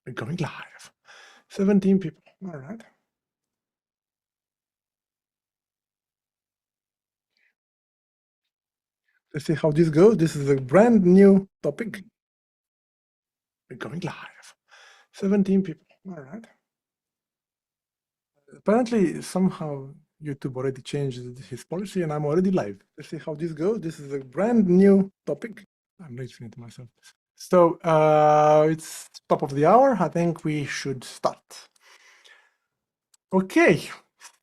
We're going live. 17 people. All right. Let's see how this goes. This is a brand new topic. We're going live. 17 people. All right. Apparently, somehow YouTube already changed his policy and I'm already live. Let's see how this goes. This is a brand new topic. I'm listening to myself. So it's top of the hour. I think we should start. Okay,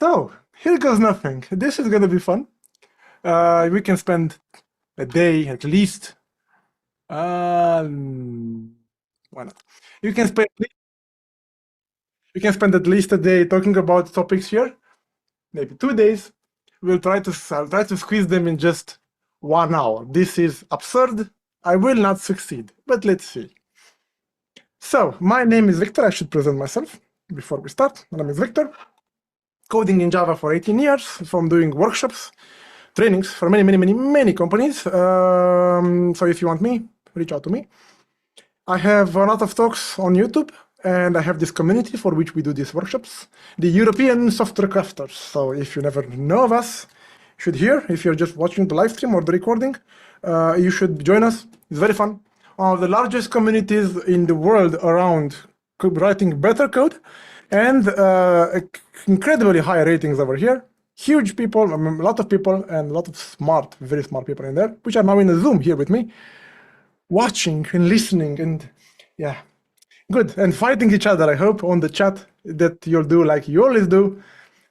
so here goes nothing. This is going to be fun. We can spend a day at least. Why not? You can spend at least a day talking about topics here. Maybe 2 days. I'll try to squeeze them in just 1 hour. This is absurd. I will not succeed, but let's see. So my name is Victor. I should present myself before we start. My name is Victor. Coding in Java for 18 years, from doing workshops, trainings for many companies. So if you want me, reach out to me. I have a lot of talks on YouTube, and I have this community for which we do these workshops, the European Software Crafters. So if you never know of us, you should hear. If you're just watching the live stream or the recording, you should join us. It's very fun. One of the largest communities in the world around writing better code, and incredibly high ratings over here. Huge people, a lot of people, and a lot of very smart people in there, which are now in the Zoom here with me, watching and listening, and yeah, good, and fighting each other, I hope, on the chat that you'll do like you always do.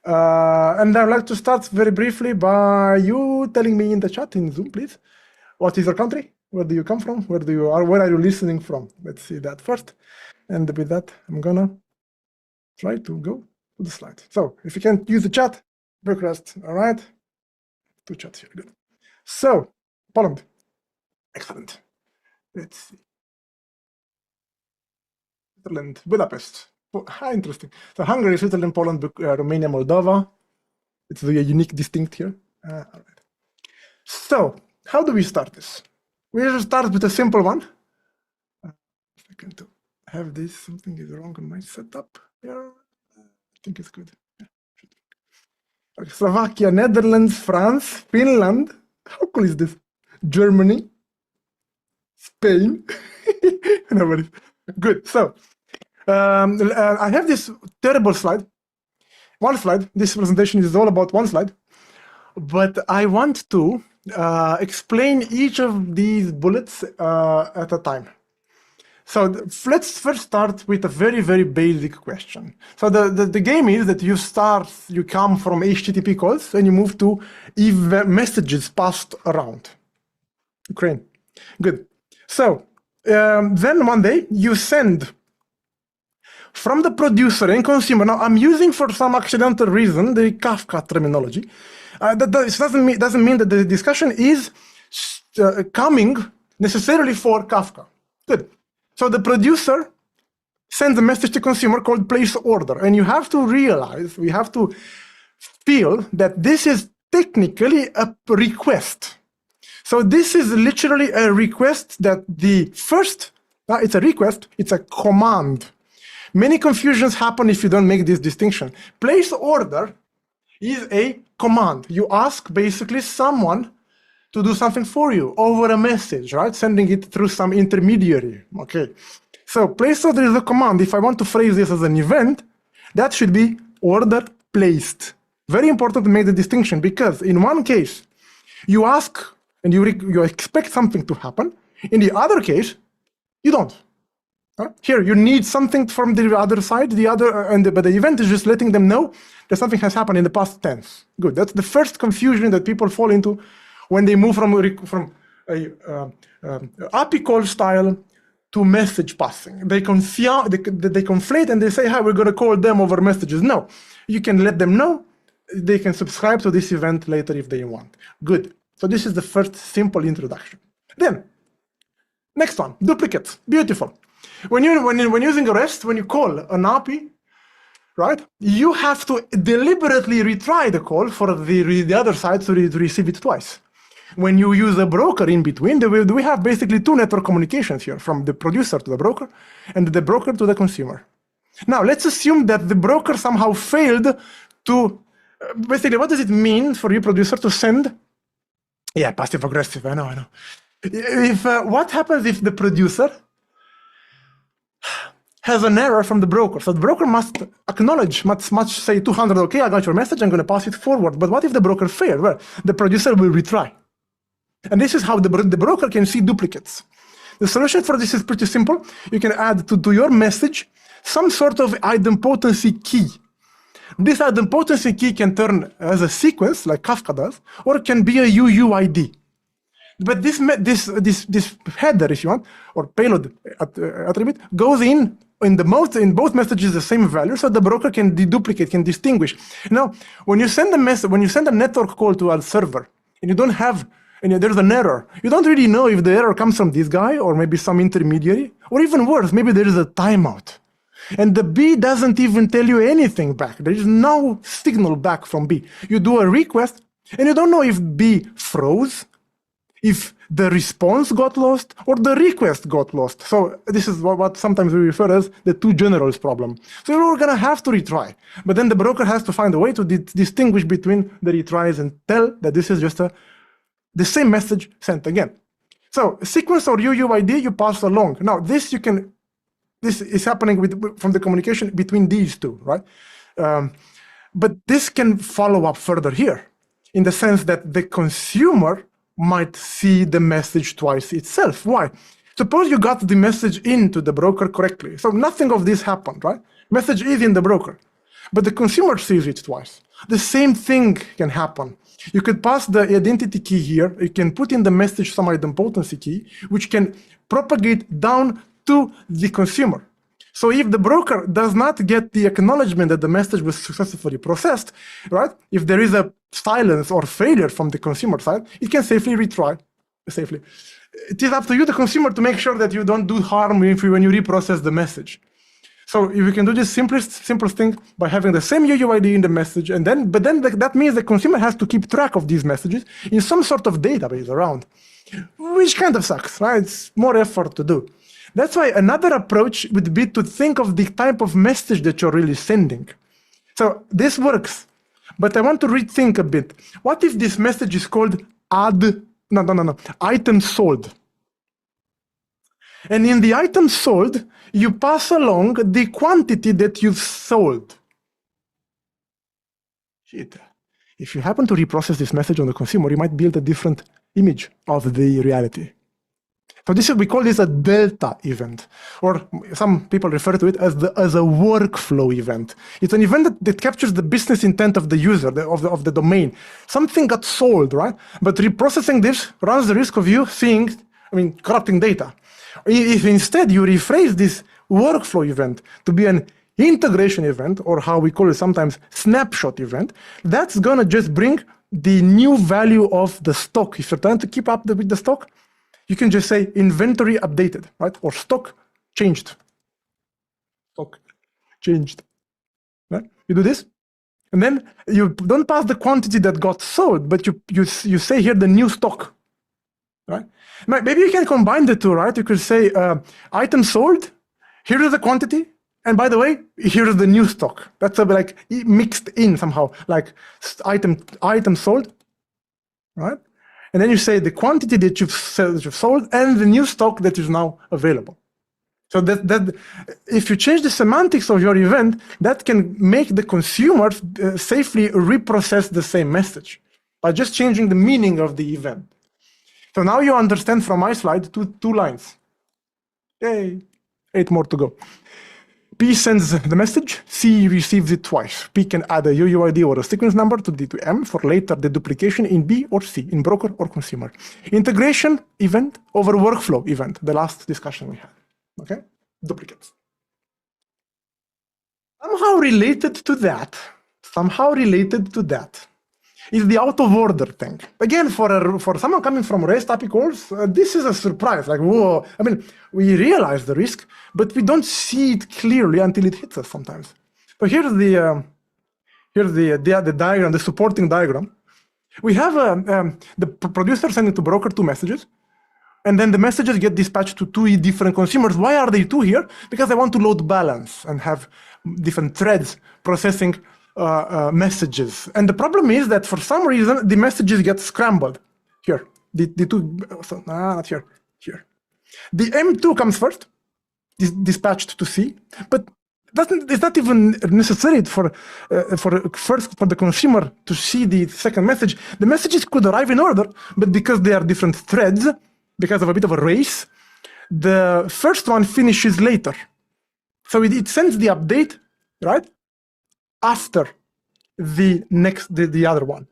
And I'd like to start very briefly by you telling me in the chat in Zoom, please, what is your country? Where do you come from? Where are you listening from? Let's see that first. And with that, I'm gonna try to go to the slide. So if you can use the chat, request, all right? 2 chats here, good. So, Poland, excellent. Let's see. Switzerland, Budapest, interesting. So Hungary, Switzerland, Poland, Romania, Moldova. It's a unique, distinct here. All right. So how do we start this? We will start with a simple one. If I can have this, something is wrong on my setup. Yeah, I think it's good. Yeah. Okay, Slovakia, Netherlands, France, Finland. How cool is this? Germany, Spain. Nobody. Good. So I have this terrible slide. One slide. This presentation is all about one slide. But I want to explain each of these bullets at a time. So let's first start with a very, very basic question. So the game is that you come from HTTP calls and you move to messages passed around. Ukraine. Good. So then one day you send from the producer and consumer. Now I'm using for some accidental reason the Kafka terminology. That doesn't mean that the discussion is coming necessarily for Kafka. Good. So the producer sends a message to consumer called place order, and you have to realize, we have to feel that this is technically a request. So this is literally a request that it's a request, it's a command. Many confusions happen if you don't make this distinction. Place order is a command. You ask basically someone to do something for you over a message, right? Sending it through some intermediary, okay? So place order is a command. If I want to phrase this as an event, that should be order placed. Very important to make the distinction, because in one case, you ask and you expect something to happen. In the other case, you don't. Here, you need something from the other side, but the event is just letting them know that something has happened in the past tense. Good. That's the first confusion that people fall into when they move from API call style to message passing. They conflate and they say, "Hi, we're going to call them over messages." No, you can let them know. They can subscribe to this event later if they want. Good. So this is the first simple introduction. Then, next one, duplicates. Beautiful. When using a REST, when you call an API, right, you have to deliberately retry the call for the other side to receive it twice. When you use a broker in between, we have basically two network communications here, from the producer to the broker and the broker to the consumer. Now, let's assume that the broker somehow failed to, basically, what does it mean for you, producer, to send? Yeah, passive aggressive, I know. If what happens if the producer has an error from the broker? So the broker must acknowledge, must say 200, okay, I got your message, I'm going to pass it forward. But what if the broker failed? Well, the producer will retry. And this is how the broker can see duplicates. The solution for this is pretty simple. You can add to your message some sort of idempotency key. This idempotency key can turn as a sequence, like Kafka does, or it can be a UUID. But this header, if you want, or payload attribute, goes in both messages the same value, so the broker can deduplicate, can distinguish. Now, when you send a network call to a server, and you don't have, and there's an error, you don't really know if the error comes from this guy or maybe some intermediary, or even worse, maybe there is a timeout. And the B doesn't even tell you anything back. There is no signal back from B. You do a request, and you don't know if B froze, if the response got lost, or the request got lost. So this is what sometimes we refer as the two generals problem. So we're going to have to retry. But then the broker has to find a way to distinguish between the retries and tell that this is just the same message sent again. So sequence or UUID you pass along. Now this is happening from the communication between these two, right? But this can follow up further here, in the sense that the consumer might see the message twice itself. Why? Suppose you got the message into the broker correctly. So nothing of this happened, right? Message is in the broker, but the consumer sees it twice. The same thing can happen. You could pass the identity key here. You can put in the message some idempotency key, which can propagate down to the consumer. So if the broker does not get the acknowledgement that the message was successfully processed, right? If there is a silence or failure from the consumer side, it can safely retry. Safely. It is up to you, the consumer, to make sure that you don't do harm when you reprocess the message. So if you can do this simplest thing by having the same UUID in the message, but then that means the consumer has to keep track of these messages in some sort of database around, which kind of sucks, right? It's more effort to do. That's why another approach would be to think of the type of message that you're really sending. So this works, but I want to rethink a bit. What if this message is called item sold? And in the item sold, you pass along the quantity that you've sold. Shit. If you happen to reprocess this message on the consumer, you might build a different image of the reality. So we call this a delta event, or some people refer to it as a workflow event. It's an event that captures the business intent of the user, of the domain. Something got sold, right? But reprocessing this runs the risk of you seeing, corrupting data. If instead you rephrase this workflow event to be an integration event, or how we call it sometimes snapshot event, that's gonna just bring the new value of the stock. If you're trying to keep up with the stock, you can just say inventory updated, right? Or stock changed. Stock changed, right? You do this, and then you don't pass the quantity that got sold, but you say here the new stock, right? Maybe you can combine the two, right? You could say item sold, here is the quantity, and by the way, here is the new stock. That's like mixed in somehow, like item sold, right? And then you say the quantity that you've sold and the new stock that is now available. So that if you change the semantics of your event, that can make the consumer safely reprocess the same message by just changing the meaning of the event. So now you understand from my slide two lines. Yay, 8 more to go. P sends the message, C receives it twice. P can add a UUID or a sequence number to D to M for later deduplication in B or C, in broker or consumer. Integration event over workflow event, the last discussion we had. Okay? Duplicates. Somehow related to that is the out of order thing. Again, for someone coming from REST API calls, this is a surprise. Like, whoa! We realize the risk, but we don't see it clearly until it hits us sometimes. So here's the diagram, the supporting diagram. We have the producer sending to broker 2 messages, and then the messages get dispatched to 2 different consumers. Why are they 2 here? Because I want to load balance and have different threads processing messages. And the problem is that for some reason, the messages get scrambled. Here, the 2, so, not here, here. The M2 comes first, is dispatched to C, but it's not even necessary for the consumer to see the second message. The messages could arrive in order, but because they are different threads, because of a bit of a race, the first one finishes later. So it sends the update, right, after the other one.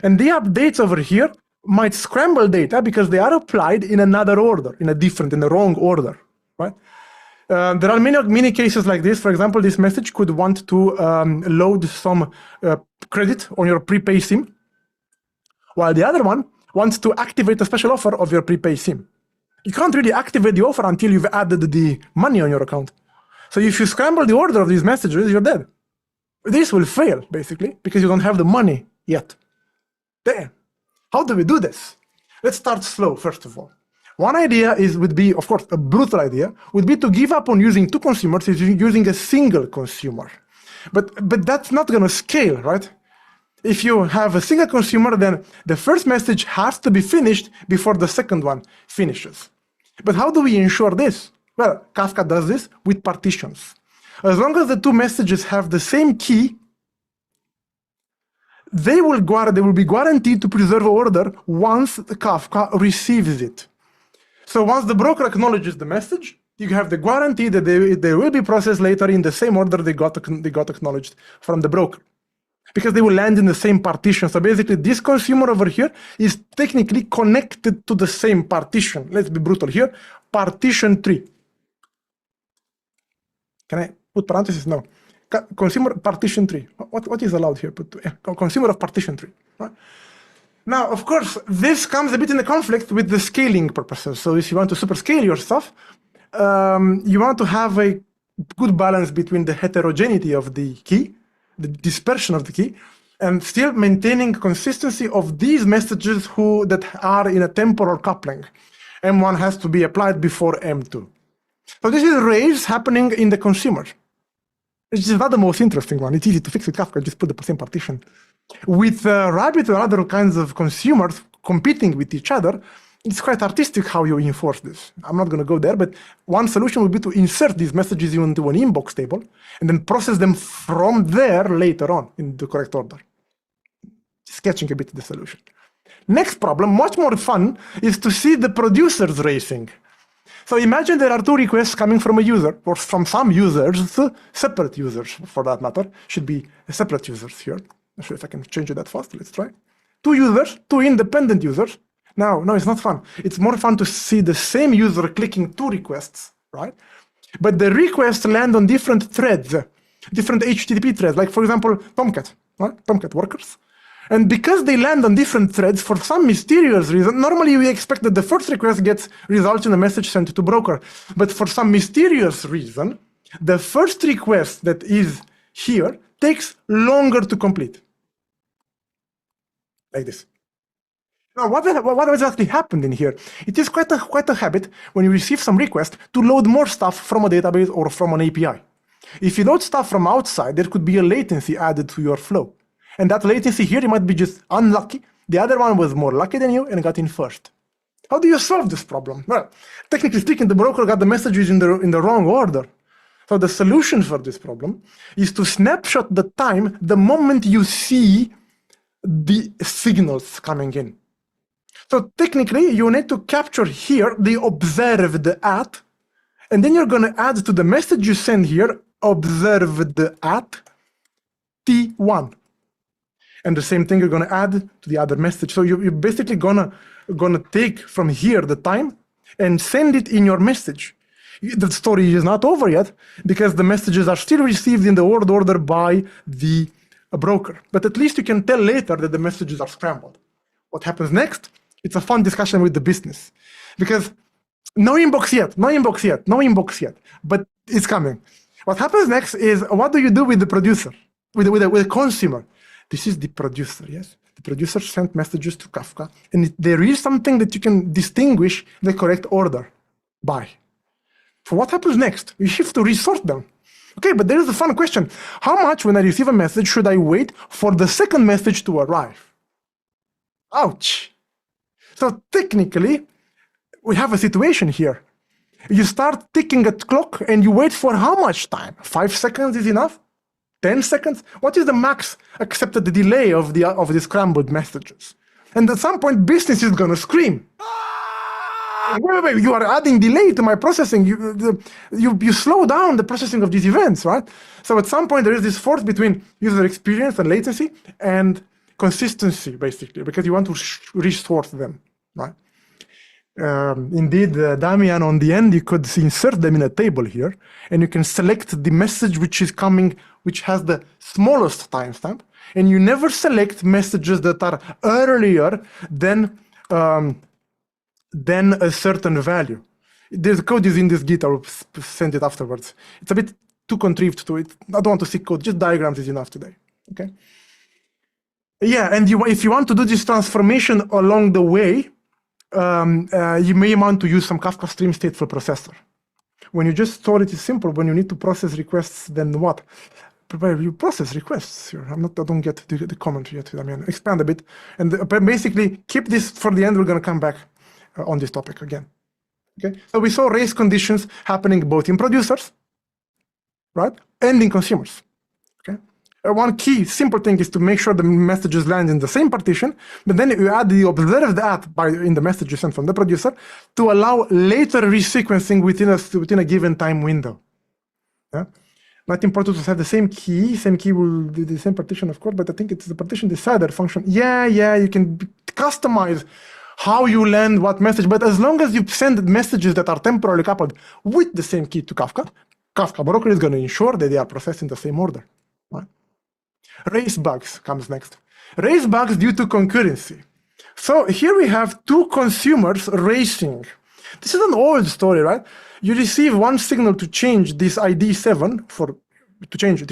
And the updates over here might scramble data because they are applied in another order, in the wrong order, right? There are many cases like this. For example, this message could want to load some credit on your prepaid SIM, while the other one wants to activate a special offer of your prepaid SIM. You can't really activate the offer until you've added the money on your account. So if you scramble the order of these messages, you're dead. This will fail, basically, because you don't have the money yet. Damn. How do we do this? Let's start slow, first of all. One idea would be, of course, a brutal idea, would be to give up on using 2 consumers, using a single consumer. But that's not going to scale, right? If you have a single consumer, then the first message has to be finished before the second one finishes. But how do we ensure this? Well, Kafka does this with partitions. As long as the 2 messages have the same key, they will be guaranteed to preserve order once the Kafka receives it. So once the broker acknowledges the message, you have the guarantee that they will be processed later in the same order they got acknowledged from the broker, because they will land in the same partition. So basically, this consumer over here is technically connected to the same partition. Let's be brutal here. Partition 3. Can I put parentheses? No. Consumer partition 3. What is allowed here? Consumer of partition 3. Right? Now, of course, this comes a bit in a conflict with the scaling purposes. So if you want to superscale your stuff, you want to have a good balance between the heterogeneity of the key, the dispersion of the key, and still maintaining consistency of these messages that are in a temporal coupling. M1 has to be applied before M2. So this is a race happening in the consumer. It's not the most interesting one. It's easy to fix with Kafka, just put the same partition. With Rabbit or other kinds of consumers competing with each other, it's quite artistic how you enforce this. I'm not going to go there, but one solution would be to insert these messages into an inbox table and then process them from there later on in the correct order. Sketching a bit the solution. Next problem, much more fun, is to see the producers racing. So imagine there are 2 requests coming from a user, or from some users, separate users for that matter, should be separate users here. Not sure if I can change it that fast, let's try. 2 users, 2 independent users. No, it's not fun. It's more fun to see the same user clicking 2 requests, right? But the requests land on different threads, different HTTP threads, like for example, Tomcat, right? Tomcat workers. And because they land on different threads, for some mysterious reason, normally we expect that the first request results in a message sent to broker. But for some mysterious reason, the first request that is here takes longer to complete. Like this. Now, what exactly happened in here? It is quite a habit when you receive some request to load more stuff from a database or from an API. If you load stuff from outside, there could be a latency added to your flow. And that latency here, you might be just unlucky. The other one was more lucky than you and got in first. How do you solve this problem? Well, technically speaking, the broker got the messages in the wrong order. So the solution for this problem is to snapshot the time the moment you see the signals coming in. So technically, you need to capture here the observed at, and then you're going to add to the message you send here, observed at T1. And the same thing you're going to add to the other message. So you're basically gonna take from here the time and send it in your message. The story is not over yet because the messages are still received in the order by the broker. But at least you can tell later that the messages are scrambled. What happens next? It's a fun discussion with the business because no inbox yet, but it's coming. What happens next is, what do you do with the producer, with the consumer? This is the producer, yes? The producer sent messages to Kafka, and there is something that you can distinguish the correct order by. So what happens next? We have to resort them. Okay, but there is a fun question. How much, when I receive a message, should I wait for the second message to arrive? Ouch. So technically, we have a situation here. You start ticking a clock and you wait for how much time? 5 seconds is enough? 10 seconds? What is the max accepted delay of the scrambled messages? And at some point, business is going to scream. Wait, you are adding delay to my processing. You slow down the processing of these events, right? So at some point, there is this force between user experience and latency and consistency, basically, because you want to resort them, right? Indeed, Damian, on the end, you could insert them in a table here, and you can select the message which is coming, which has the smallest timestamp, and you never select messages that are earlier than a certain value. The code is in this Git. I'll send it afterwards. It's a bit too contrived to it. I don't want to see code. Just diagrams is enough today. Okay. Yeah, and if you want to do this transformation along the way, you may want to use some Kafka Stream Stateful Processor. When you just store it is simple. When you need to process requests, then what? You process requests here. I don't get the comment yet. I mean, expand a bit, and basically keep this for the end. We're going to come back on this topic again. Okay. So we saw race conditions happening both in producers, right, and in consumers. Okay. One key simple thing is to make sure the messages land in the same partition, but then you add the observed at in the message you sent from the producer to allow later resequencing within a given time window. Yeah? Not important to have the same key. Same key will be the same partition, of course, but I think it's the partition decider function. Yeah, you can customize how you land what message, but as long as you send messages that are temporally coupled with the same key to Kafka, Kafka broker is going to ensure that they are processed in the same order. Right? Race bugs comes next. Race bugs due to concurrency. So here we have two consumers racing. This is an old story, right? You receive one signal to change this ID 7 to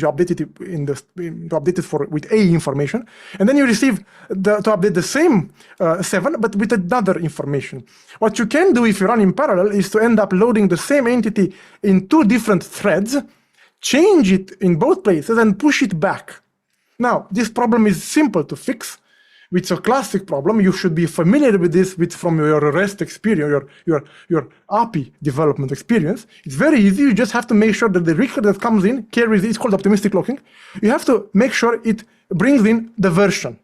update it with A information, and then you receive to update the same 7 but with another information. What you can do if you run in parallel is to end up loading the same entity in two different threads, change it in both places, and push it back. Now, this problem is simple to fix. It's a classic problem. You should be familiar with this from your REST experience, your API development experience. It's very easy. You just have to make sure that the record that comes in carries, it's called optimistic locking. You have to make sure it brings in the version.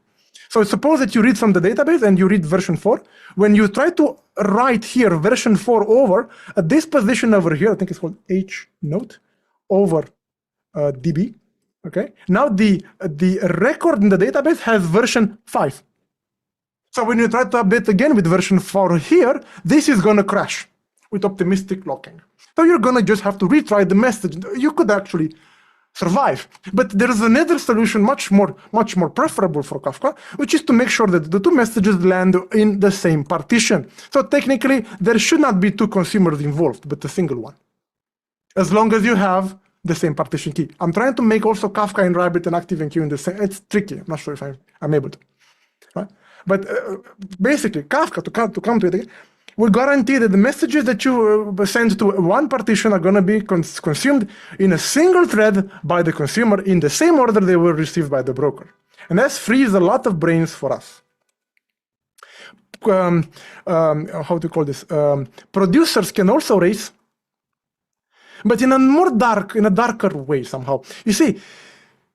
So suppose that you read from the database and you read version 4. When you try to write here version 4 over, at this position over here, I think it's called H note over DB. Okay. Now the record in the database has version 5. So when you try to update again with version 4 here, this is going to crash with optimistic locking. So you're going to just have to retry the message. You could actually survive. But there is another solution much more preferable for Kafka, which is to make sure that the two messages land in the same partition. So technically, there should not be two consumers involved, but a single one. As long as you have the same partition key. I'm trying to make also Kafka and Rabbit and ActiveMQ in the same. It's tricky. I'm not sure if I'm able to. Right? But basically, Kafka, to come to it again, will guarantee that the messages that you send to one partition are going to be consumed in a single thread by the consumer in the same order they were received by the broker. And that frees a lot of brains for us. How to call this? Producers can also race, but in a darker way somehow. You see,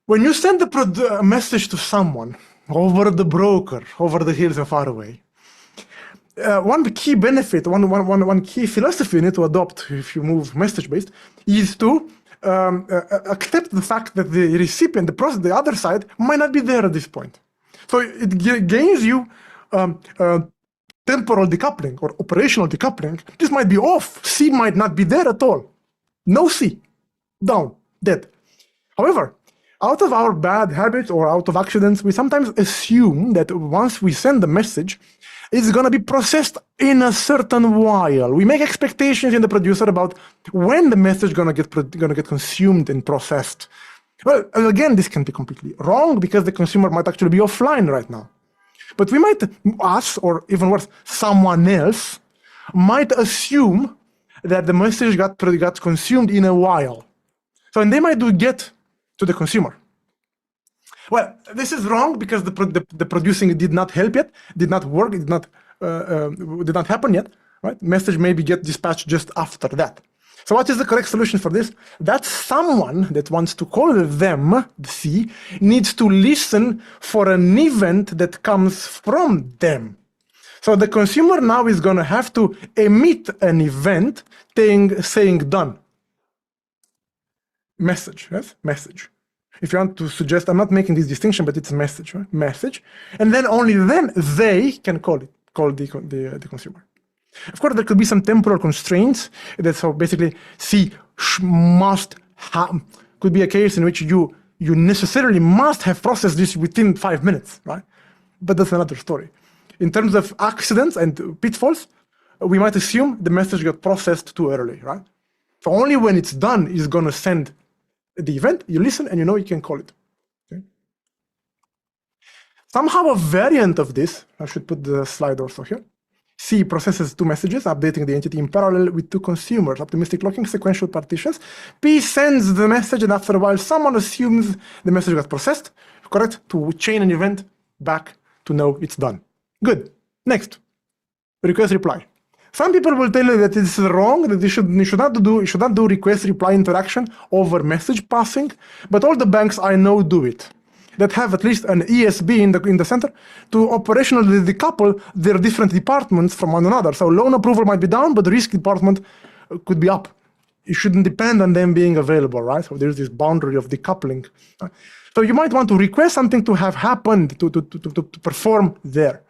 when you send a message to someone over the broker, over the hills and far away, one key benefit, one key philosophy you need to adopt if you move message-based is to accept the fact that the recipient, the other side, might not be there at this point. So it gains you temporal decoupling or operational decoupling. This might be off. C might not be there at all. No C, down, dead. However, out of our bad habits or out of accidents, we sometimes assume that once we send the message, it's going to be processed in a certain while. We make expectations in the producer about when the message is going to get consumed and processed. Well, again, this can be completely wrong because the consumer might actually be offline right now. But we might, us, or even worse, someone else, might assume that the message got consumed in a while. So, and they might do get to the consumer. Well, this is wrong because the producing did not help yet, did not work, did not happen yet, right? Message maybe get dispatched just after that. So what is the correct solution for this? That someone that wants to call them, the C, needs to listen for an event that comes from them. So the consumer now is going to have to emit an event saying done. Message, yes? Message. If you want to suggest, I'm not making this distinction, but it's a message, right? Message. And then only then they can call the consumer. Of course, there could be some temporal constraints. That so basically, C must have, could be a case in which you necessarily must have processed this within 5 minutes, right? But that's another story. In terms of accidents and pitfalls, we might assume the message got processed too early, right? So only when it's done is going to send the event, you listen, and you know you can call it. Okay? Somehow a variant of this, I should put the slide also here. C processes 2 messages, updating the entity in parallel with 2 consumers, optimistic locking, sequential partitions. P sends the message, and after a while, someone assumes the message got processed, correct? To chain an event back to know it's done. Good. Next, request reply. Some people will tell you that this is wrong, that you should not do request reply interaction over message passing, but all the banks I know do it. That have at least an ESB in the center to operationally decouple their different departments from one another. So loan approval might be down, but the risk department could be up. It shouldn't depend on them being available, right? So there's this boundary of decoupling. So you might want to request something to have happened to perform there.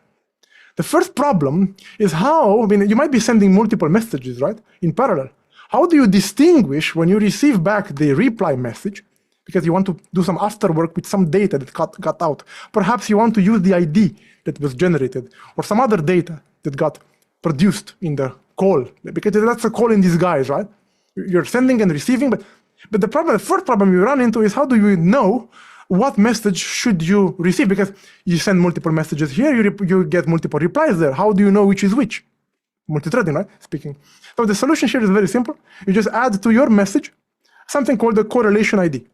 The first problem is how, you might be sending multiple messages, right, in parallel. How do you distinguish when you receive back the reply message, because you want to do some after work with some data that got out. Perhaps you want to use the ID that was generated or some other data that got produced in the call, because that's a call in disguise, right? You're sending and receiving, but the first problem you run into is how do you know what message should you receive? Because you send multiple messages here, you get multiple replies there. How do you know which is which? Multi-threading, right? Speaking. So the solution here is very simple. You just add to your message something called the correlation ID.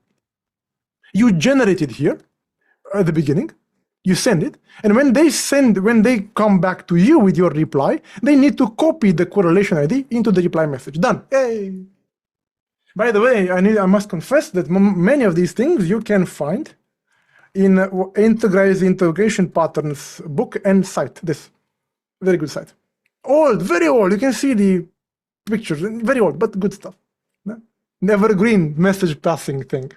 You generate it here at the beginning, you send it, and when they come back to you with your reply, they need to copy the correlation ID into the reply message. Done. Yay! By the way, I must confess that many of these things you can find in Enterprise Integration Patterns book and site. This very good site. Old, very old. You can see the pictures. Very old, but good stuff. Evergreen message passing thing.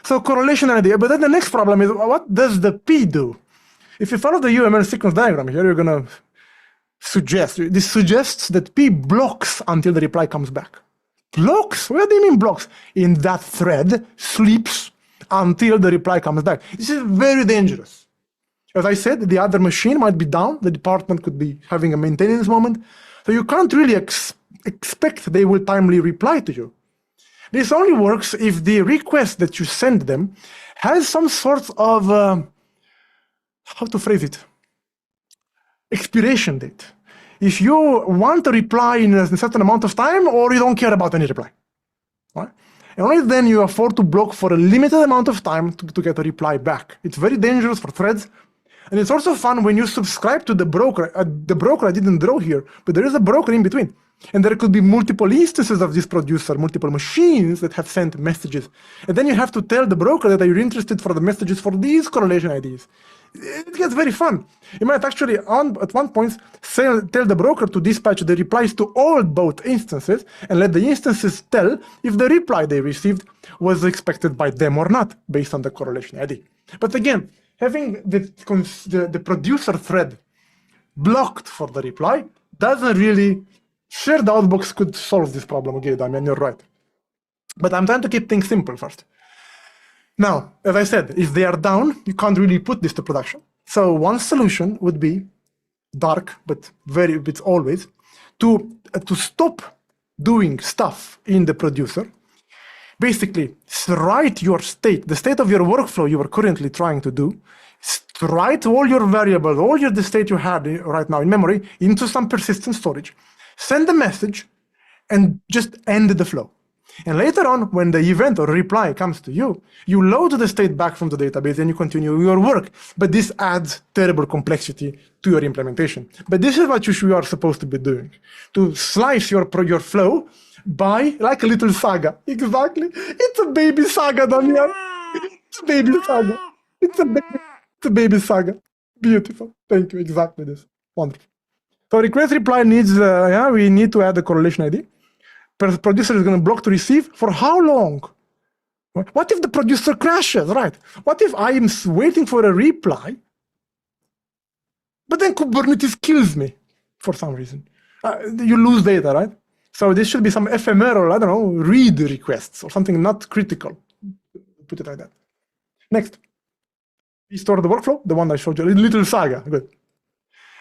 So correlation idea, but then the next problem is, what does the P do? If you follow the UML sequence diagram here, you're gonna this suggests that P blocks until the reply comes back. Blocks? What do you mean blocks? In that thread, sleeps until the reply comes back. This is very dangerous. As I said, the other machine might be down, the department could be having a maintenance moment, so you can't really expect they will timely reply to you. This only works if the request that you send them has some sort of, how to phrase it, expiration date. If you want a reply in a certain amount of time, or you don't care about any reply. Right? And only then you afford to block for a limited amount of time to get a reply back. It's very dangerous for threads. And it's also fun when you subscribe to the broker. The broker I didn't draw here, but there is a broker in between. And there could be multiple instances of this producer, multiple machines that have sent messages. And then you have to tell the broker that you're interested for the messages for these correlation IDs. It gets very fun. You might actually, at one point, tell the broker to dispatch the replies to all both instances and let the instances tell if the reply they received was expected by them or not, based on the correlation ID. But again, having the producer thread blocked for the reply doesn't really. Shared outbox could solve this problem. Okay, Damian, you're right. But I'm trying to keep things simple first. Now, as I said, if they are down, you can't really put this to production. So one solution would be dark, but it's always to stop doing stuff in the producer. Basically, write your state, the state of your workflow you are currently trying to do, write all your variables, all the state you had right now in memory into some persistent storage, send the message, and just end the flow. And later on, when the event or reply comes to you, you load the state back from the database and you continue your work. But this adds terrible complexity to your implementation. But this is what you are supposed to be doing, to slice your flow by like a little saga. Exactly. It's a baby saga, Damian. It's a baby saga. It's a baby saga. Beautiful. Thank you. Exactly this. Wonderful. So request reply needs, we need to add the correlation ID. Producer is going to block to receive for how long? What if the producer crashes, right? What if I am waiting for a reply, but then Kubernetes kills me for some reason? You lose data, right? So this should be some ephemeral, I don't know, read requests or something not critical. Put it like that. Next, restore the workflow, the one I showed you, a little saga, good.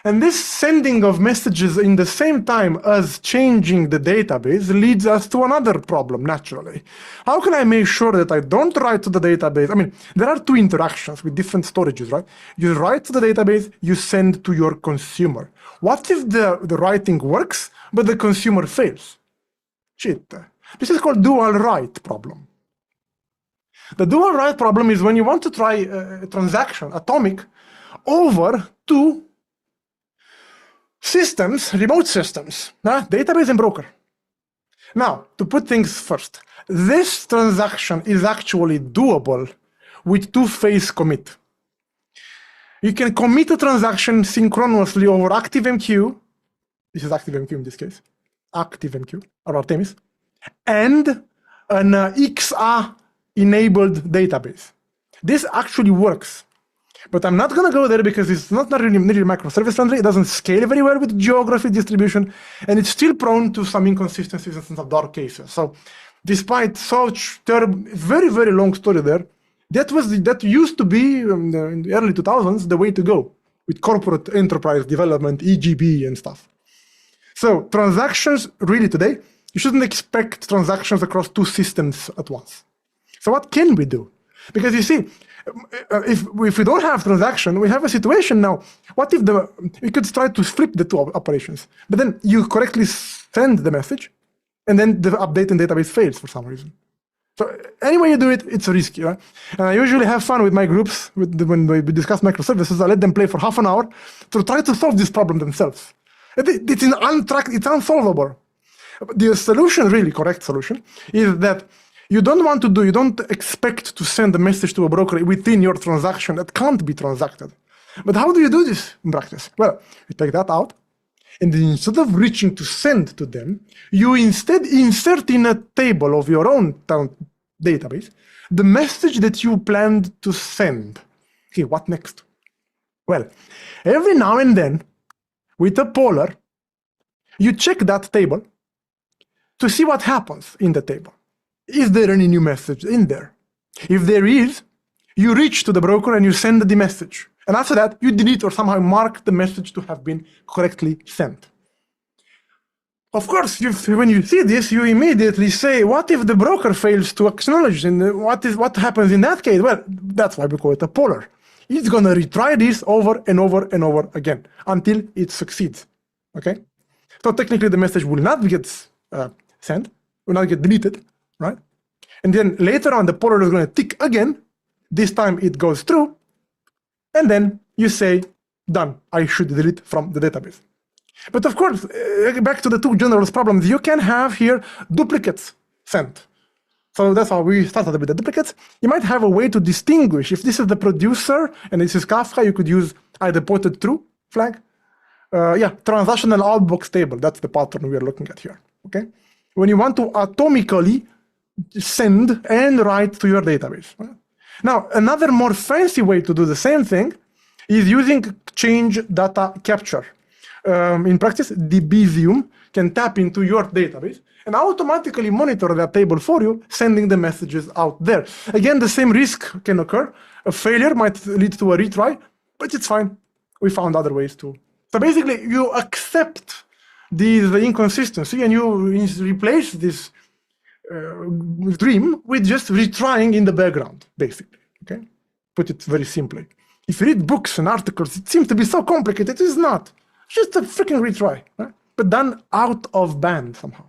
And this sending of messages in the same time as changing the database leads us to another problem, naturally. How can I make sure that I don't write to the database? I mean, there are two interactions with different storages, right? You write to the database, you send to your consumer. What if the writing works, but the consumer fails? Shit. This is called dual write problem. The dual write problem is when you want to try a transaction, atomic, over two systems, remote systems, database and broker. Now, to put things first, this transaction is actually doable with two-phase commit. You can commit a transaction synchronously over ActiveMQ, this is ActiveMQ in this case, ActiveMQ, or Artemis, and an XA-enabled database. This actually works. But I'm not going to go there because it's not really microservice friendly. It doesn't scale very well with geography distribution, and it's still prone to some inconsistencies and some dark cases. So despite such very, very long story there, that used to be in the early 2000s the way to go with corporate enterprise development, EGB and stuff. So transactions really today, you shouldn't expect transactions across two systems at once. So what can we do? Because you see, if we don't have transaction, we have a situation now. What if we could try to flip the two operations, but then you correctly send the message, and then the update in database fails for some reason. So anyway you do it, it's risky, right? And I usually have fun with my groups when we discuss microservices. I let them play for half an hour to try to solve this problem themselves. It's it's unsolvable. The solution, really correct solution, is that you don't expect to send a message to a broker within your transaction that can't be transacted. But how do you do this in practice? Well, you take that out, and then instead of reaching to send to them, you instead insert in a table of your own database the message that you planned to send. Okay, what next? Well, every now and then, with a poller, you check that table to see what happens in the table. Is there any new message in there? If there is, you reach to the broker and you send the message. And after that, you delete or somehow mark the message to have been correctly sent. Of course, when you see this, you immediately say, what if the broker fails to acknowledge? And what happens in that case? Well, that's why we call it a poller. It's going to retry this over and over and over again until it succeeds. Okay? So technically, the message will not get sent, will not get deleted. Right? And then later on, the poller is going to tick again. This time it goes through. And then you say, done, I should delete from the database. But of course, back to the two general problems, you can have here duplicates sent. So that's how we started with the duplicates. You might have a way to distinguish. If this is the producer and this is Kafka, you could use either pointed true flag. Transactional outbox table. That's the pattern we are looking at here. Okay. When you want to atomically send and write to your database. Now, another more fancy way to do the same thing is using change data capture. In practice, Debezium can tap into your database and automatically monitor that table for you, sending the messages out there. Again, the same risk can occur. A failure might lead to a retry, but it's fine. We found other ways too. So basically, you accept the inconsistency and you replace this dream with just retrying in the background, basically. Okay, put it very simply. If you read books and articles, it seems to be so complicated. It is not. Just a freaking retry, right? But done out of band somehow.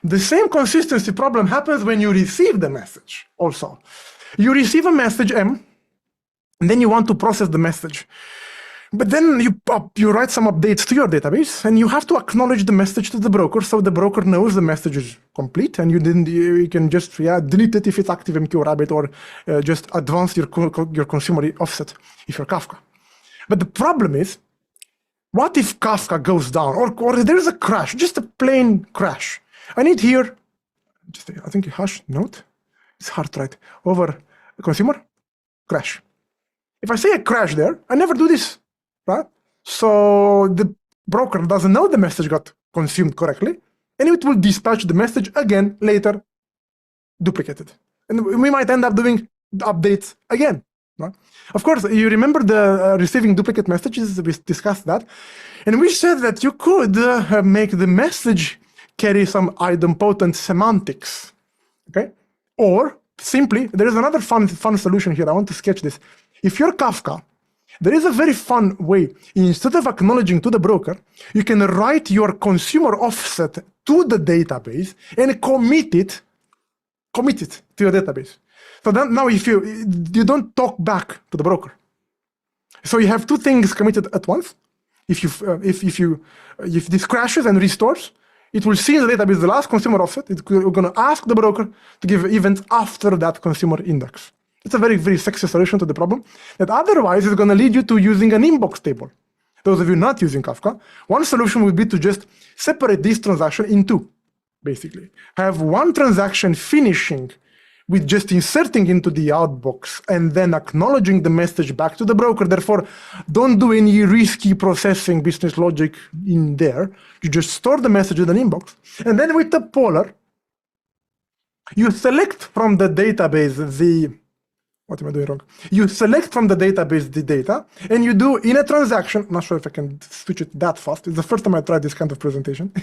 The same consistency problem happens when you receive the message also. You receive a message M, and then you want to process the message. But then you write some updates to your database, and you have to acknowledge the message to the broker, so the broker knows the message is complete, and you can just delete it if it's ActiveMQ or Rabbit, or just advance your consumer offset if you're Kafka. But the problem is, what if Kafka goes down, or there's a crash, just a plain crash? I need here, I think hash note, it's hard to write, over consumer, crash. If I say a crash there, I never do this, right? So the broker doesn't know the message got consumed correctly, and it will dispatch the message again later, duplicated. And we might end up doing the updates again, right? Of course, you remember the receiving duplicate messages, we discussed that, and we said that you could make the message carry some idempotent semantics, okay? Or simply, there is another fun solution here. I want to sketch this. If you're Kafka, there is a very fun way. Instead of acknowledging to the broker, you can write your consumer offset to the database and commit it to your database. So then now if you don't talk back to the broker. So you have two things committed at once. If this crashes and restores, it will see in the database the last consumer offset. It's going to ask the broker to give events after that consumer index. It's a very, very sexy solution to the problem that otherwise is going to lead you to using an inbox table. Those of you not using Kafka, one solution would be to just separate this transaction in two, basically. Have one transaction finishing with just inserting into the outbox and then acknowledging the message back to the broker. Therefore, don't do any risky processing business logic in there. You just store the message in an inbox. And then with the polar, you select from the database what am I doing wrong? You select from the database the data, and you do in a transaction, I'm not sure if I can switch it that fast. It's the first time I tried this kind of presentation.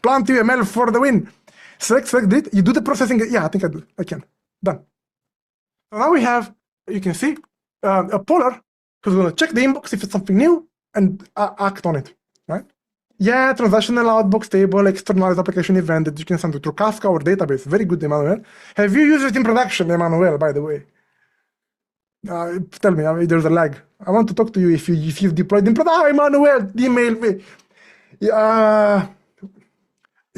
Plant UML for the win. Select it, you do the processing. Yeah, I think I can. Done. So now we have, you can see, a polar who's going to check the inbox if it's something new and act on it, right? Yeah, transactional outbox table, externalized application event that you can send through Kafka or database. Very good, Emmanuel. Have you used it in production, Emmanuel, by the way? Tell me, there's a lag. I want to talk to you if you've deployed in production. Emmanuel, email me.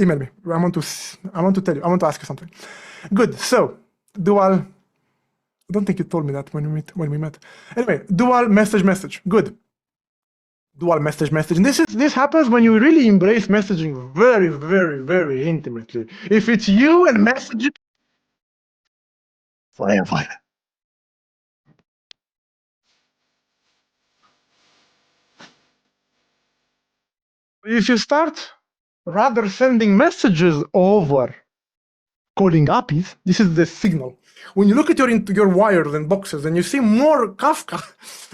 Email me. I want to tell you. I want to ask you something. Good. So, dual. I don't think you told me that when we met. Anyway, dual message. Good. Dual message. And this happens when you really embrace messaging very, very, very intimately. If it's you and message, fire. If you start rather sending messages over calling APIs, this is the signal. When you look at your wires and boxes and you see more Kafka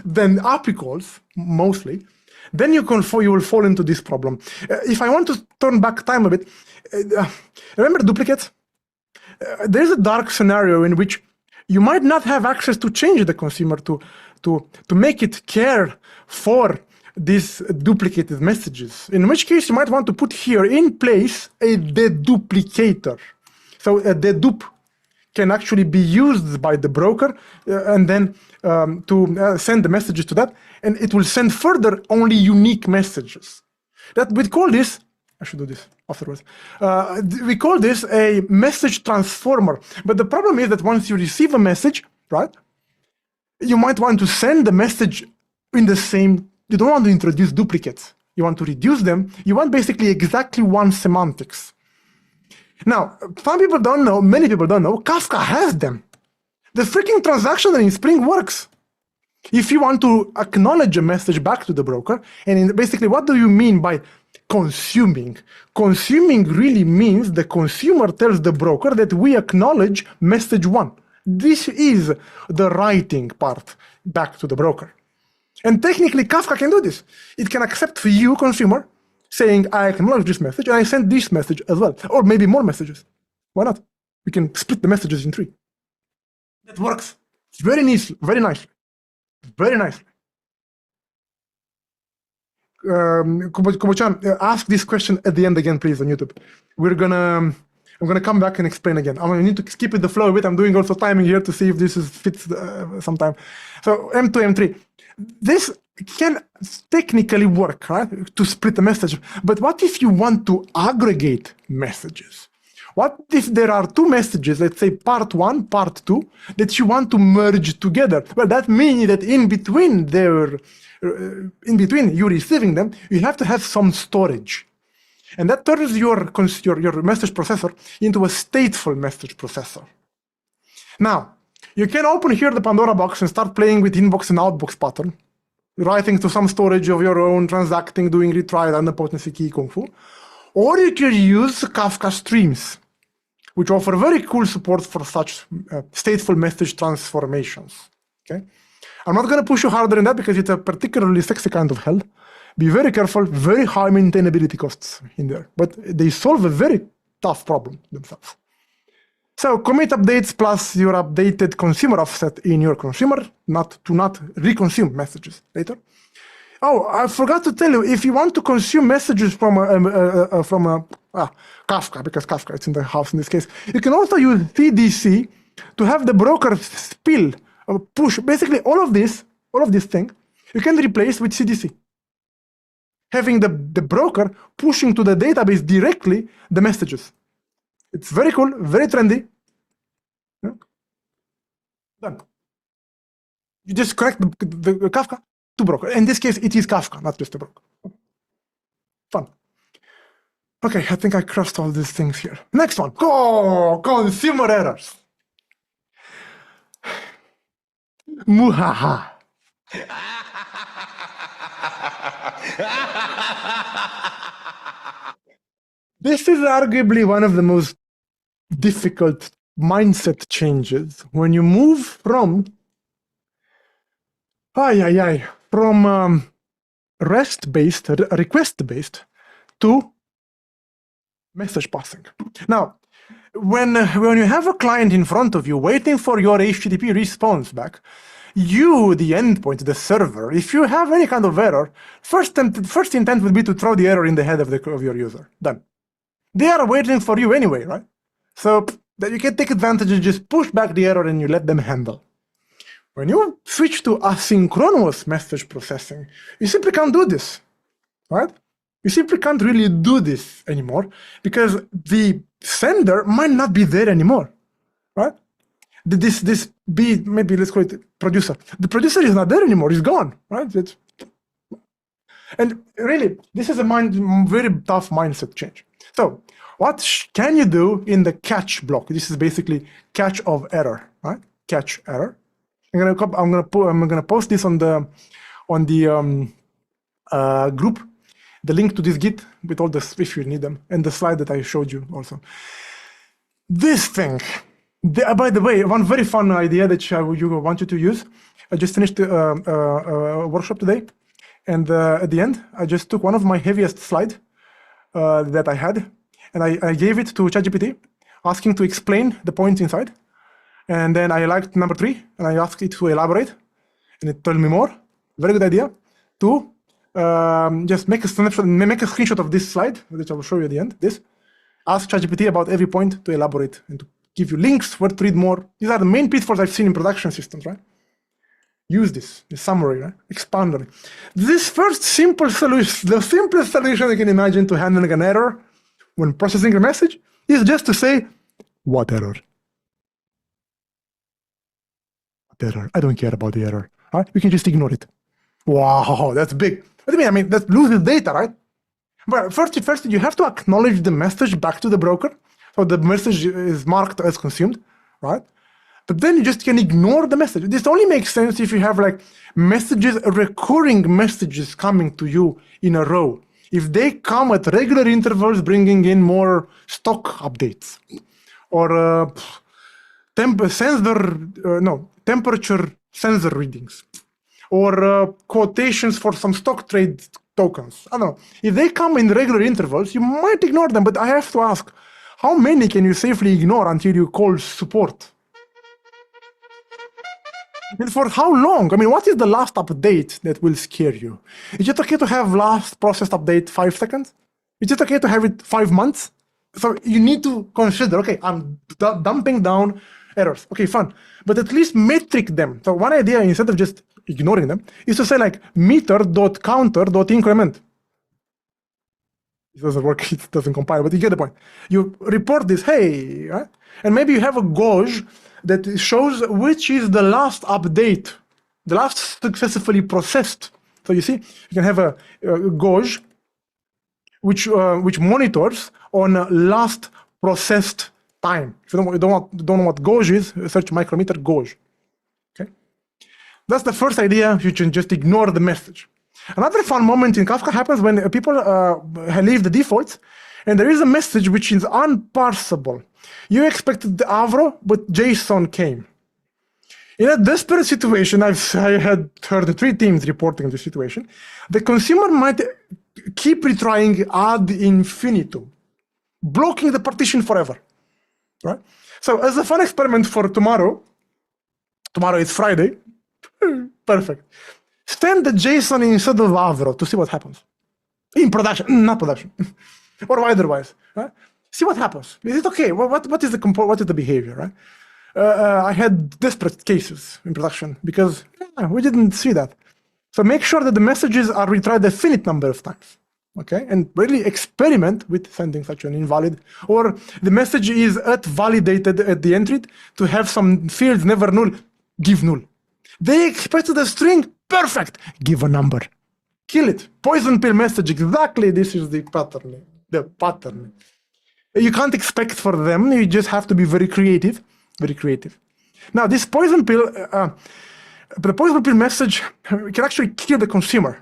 than API calls, mostly, then you will fall into this problem. If I want to turn back time a bit, remember duplicates? There's a dark scenario in which you might not have access to change the consumer to make it care for these duplicated messages, in which case you might want to put here in place a deduplicator. So a dedupe can actually be used by the broker and then to send the messages to that, and it will send further only unique messages. That we call this, I should do this afterwards, we call this a message transformer. But the problem is that once you receive a message, right, you might want to send the message in the same. You don't want to introduce duplicates. You want to reduce them. You want basically exactly one semantics. Now, many people don't know, Kafka has them. The freaking transactional in Spring works. If you want to acknowledge a message back to the broker, and basically what do you mean by consuming? Consuming really means the consumer tells the broker that we acknowledge message one. This is the writing part back to the broker. And technically, Kafka can do this. It can accept for you, consumer, saying, I acknowledge this message, and I send this message as well. Or maybe more messages. Why not? We can split the messages in three. That works very nicely. Very nicely. Kubo-chan, ask this question at the end again, please, on YouTube. I'm gonna come back and explain again. I'm gonna need to skip it the flow a bit. I'm doing also timing here to see if this fits sometime. So M2, M3. This can technically work, right, to split the message. But what if you want to aggregate messages? What if there are two messages, let's say part one, part two, that you want to merge together? Well, that means that in between you receiving them, you have to have some storage. And that turns your message processor into a stateful message processor. Now, you can open here the Pandora box and start playing with inbox and outbox pattern, writing to some storage of your own, transacting, doing retry, and the potency key kung fu. Or you can use Kafka streams, which offer very cool support for such stateful message transformations. Okay, I'm not going to push you harder in that because it's a particularly sexy kind of hell. Be very careful, very high maintainability costs in there, but they solve a very tough problem themselves. So commit updates plus your updated consumer offset in your consumer, not reconsume messages later. Oh, I forgot to tell you, if you want to consume messages from Kafka, because Kafka it's in the house in this case, you can also use CDC to have the broker spill or push. Basically, all of this thing, you can replace with CDC. Having the broker pushing to the database directly the messages. It's very cool, very trendy. Yeah. Done. You just connect the Kafka to broker. In this case, it is Kafka, not just a broker. Fun. Okay, I think I crossed all these things here. Next one. Consumer errors. Muhaha. This is arguably one of the most difficult mindset changes when you move from REST-based, request-based to message passing. Now, when you have a client in front of you waiting for your HTTP response back, you, the endpoint, the server, if you have any kind of error, first intent would be to throw the error in the head of your user. Done. They are waiting for you anyway, right? So that you can take advantage and just push back the error and you let them handle. When you switch to asynchronous message processing, you simply can't do this, right? You simply can't really do this anymore because the sender might not be there anymore, right? Maybe let's call it producer. The producer is not there anymore, he's gone, right? And really, this is a very tough mindset change. So what can you do in the catch block? This is basically catch of error, right? Catch error. I'm gonna post this on the group, the link to this Git with all the, if you need them, and the slide that I showed you also. This thing, by the way, one very fun idea that I want you to use. I just finished a workshop today, and at the end, I just took one of my heaviest slides that I had, and I gave it to ChatGPT, asking to explain the points inside. And then I liked number 3, and I asked it to elaborate, and it told me more. Very good idea. 2, just make a snapshot, make a screenshot of this slide, which I will show you at the end. This. Ask ChatGPT about every point to elaborate and to give you links where to read more. These are the main pitfalls I've seen in production systems, right? Use this summary, right? Expand on it. This first simple solution, the simplest solution you can imagine to handling an error when processing a message is just to say, what error? Error. I don't care about the error. Right? We can just ignore it. Wow, that's big. What do you mean? I mean, that loses data, right? But first, you have to acknowledge the message back to the broker. So the message is marked as consumed, right? But then you just can ignore the message. This only makes sense if you have like messages, recurring messages coming to you in a row. If they come at regular intervals, bringing in more stock updates or temperature sensor readings, or quotations for some stock trade tokens. I don't know. If they come in regular intervals, you might ignore them, but I have to ask, how many can you safely ignore until you call support? And for how long? I mean, what is the last update that will scare you? Is it okay to have last processed update 5 seconds? Is it okay to have it 5 months? So you need to consider, okay, I'm dumping down errors. Okay, fun. But at least metric them. So one idea, instead of just ignoring them, is to say like meter.counter.increment. It doesn't work, it doesn't compile, but you get the point. You report this, hey, right? And maybe you have a gauge that shows which is the last update, the last successfully processed. So you see, you can have a gauge which monitors on last processed time. If you don't know what gauge is, search micrometer gauge. Okay, that's the first idea. You can just ignore the message. Another fun moment in Kafka happens when people leave the defaults, and there is a message which is unparsable. You expected the Avro, but JSON came. In a desperate situation, I had heard 3 teams reporting this situation. The consumer might keep retrying ad infinitum, blocking the partition forever. Right? So as a fun experiment for tomorrow is Friday, perfect. Send the JSON instead of Avro to see what happens. In production, not production, or otherwise. Right? See what happens. Is it okay? What is the behavior? Right? I had desperate cases in production because we didn't see that. So make sure that the messages are retried a finite number of times. Okay, and really experiment with sending such an invalid, or the message is validated at the entry to have some fields never null, give null. They expected a string, perfect, give a number. Kill it. Poison pill message, exactly this is the pattern. You can't expect for them, you just have to be very creative. Now this poison pill, the poison pill message can actually kill the consumer.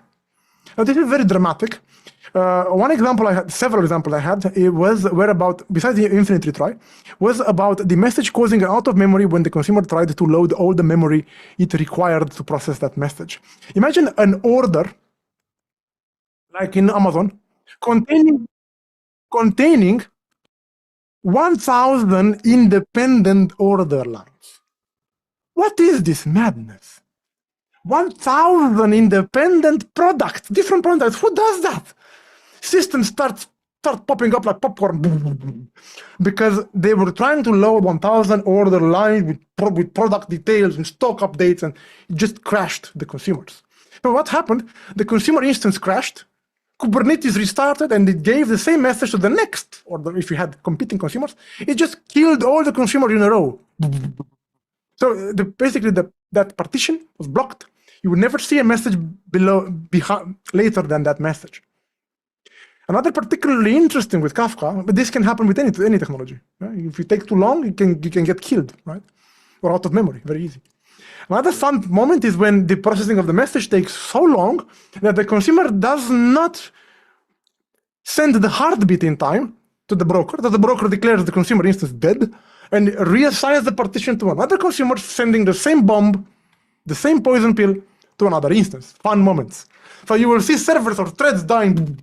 Now this is very dramatic. One example I had, several examples I had, were about, besides the infinite retry, was about the message causing an out of memory when the consumer tried to load all the memory it required to process that message. Imagine an order, like in Amazon, containing 1,000 independent order lines. What is this madness? 1,000 independent products, different products. Who does that? Systems start popping up like popcorn because they were trying to load 1,000 order lines with product details and stock updates, and it just crashed the consumers. So what happened? The consumer instance crashed, Kubernetes restarted, and it gave the same message to the next order. If you had competing consumers, it just killed all the consumers in a row. So basically that partition was blocked. You would never see a message later than that message. Another particularly interesting with Kafka, but this can happen with any technology. Right? If you take too long, you can get killed, right? Or out of memory, very easy. Another fun moment is when the processing of the message takes so long that the consumer does not send the heartbeat in time to the broker, that the broker declares the consumer instance dead and reassigns the partition to another consumer, sending the same bomb, the same poison pill to another instance. Fun moments. So you will see servers or threads dying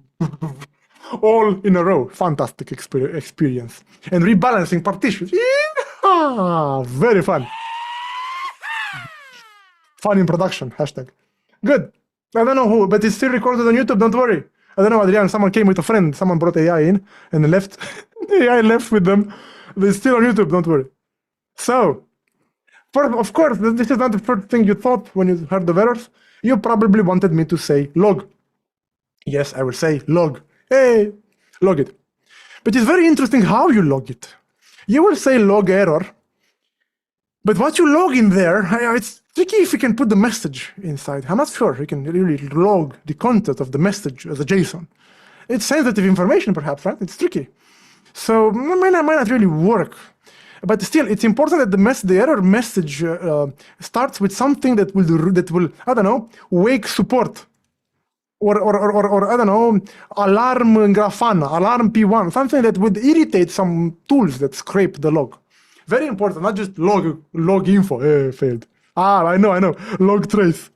all in a row. Fantastic experience. And rebalancing partitions. Yeah! Very fun. Fun in production, hashtag. Good. I don't know who, but it's still recorded on YouTube, don't worry. I don't know, Adrian, someone came with a friend, someone brought AI in and left. The AI left with them. They're still on YouTube, don't worry. So, of course, this is not the first thing you thought when you heard of errors. You probably wanted me to say log. Yes, I will say log. Hey, log it. But it's very interesting how you log it. You will say log error, but what you log in there, it's tricky if you can put the message inside. I'm not sure you can really log the content of the message as a JSON. It's sensitive information, perhaps, right? It's tricky. So it might not really work. But still, it's important that the error message starts with something that will I don't know, wake support. Or I don't know, alarm Grafana, alarm P1, something that would irritate some tools that scrape the log. Very important, not just log info, failed. I know, log trace.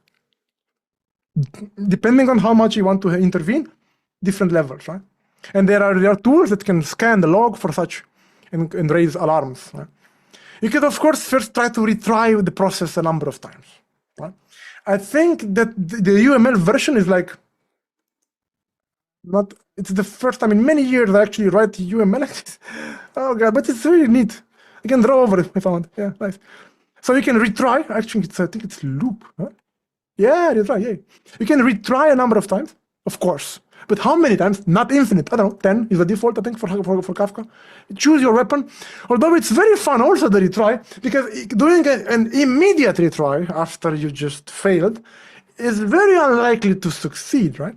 Depending on how much you want to intervene, different levels, right? And there are tools that can scan the log for such and raise alarms. Right? You could, of course, first try to retry the process a number of times. right? I think that the UML version is like not. It's the first time in many years I actually write UML. Oh god, but it's really neat. I can draw over it if I want. Yeah, nice. So you can retry. Actually, I think it's loop. Huh? Yeah, retry. Yeah, you can retry a number of times, of course. But how many times? Not infinite. I don't know. 10 is the default, I think, for Kafka. Choose your weapon. Although it's very fun also the retry, because doing an immediate retry after you just failed is very unlikely to succeed, right?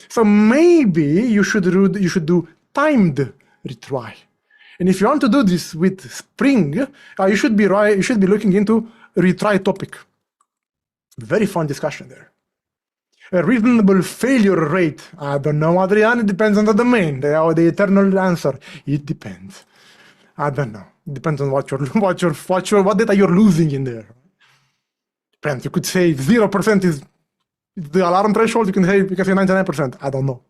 So maybe you should do timed retry. And if you want to do this with Spring, you should be looking into retry topic. Very fun discussion there. A reasonable failure rate. I don't know, Adrian. It depends on the domain. The eternal answer. It depends. I don't know. It depends on what data you're losing in there. Depends. You could say 0% is the alarm threshold. You can say 99%. I don't know.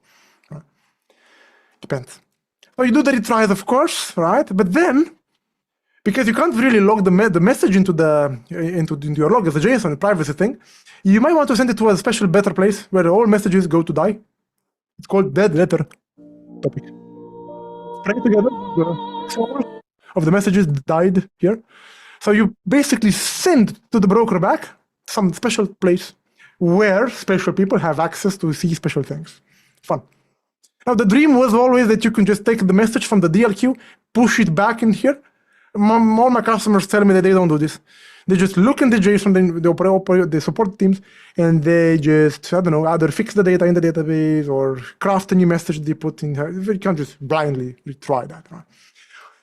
Depends. So you do the retries, of course, right? But then, because you can't really log the message into your log as a JSON, a privacy thing, you might want to send it to a special, better place where all messages go to die. It's called dead letter topic. Pray together. The soul of the messages died here. So you basically send to the broker back some special place where special people have access to see special things. Fun. Now the dream was always that you can just take the message from the DLQ, push it back in here. All my customers tell me that they don't do this. They just look in the JSON, the support teams, and they just, I don't know, either fix the data in the database or craft a new message they put in here. You can't just blindly retry that. Right?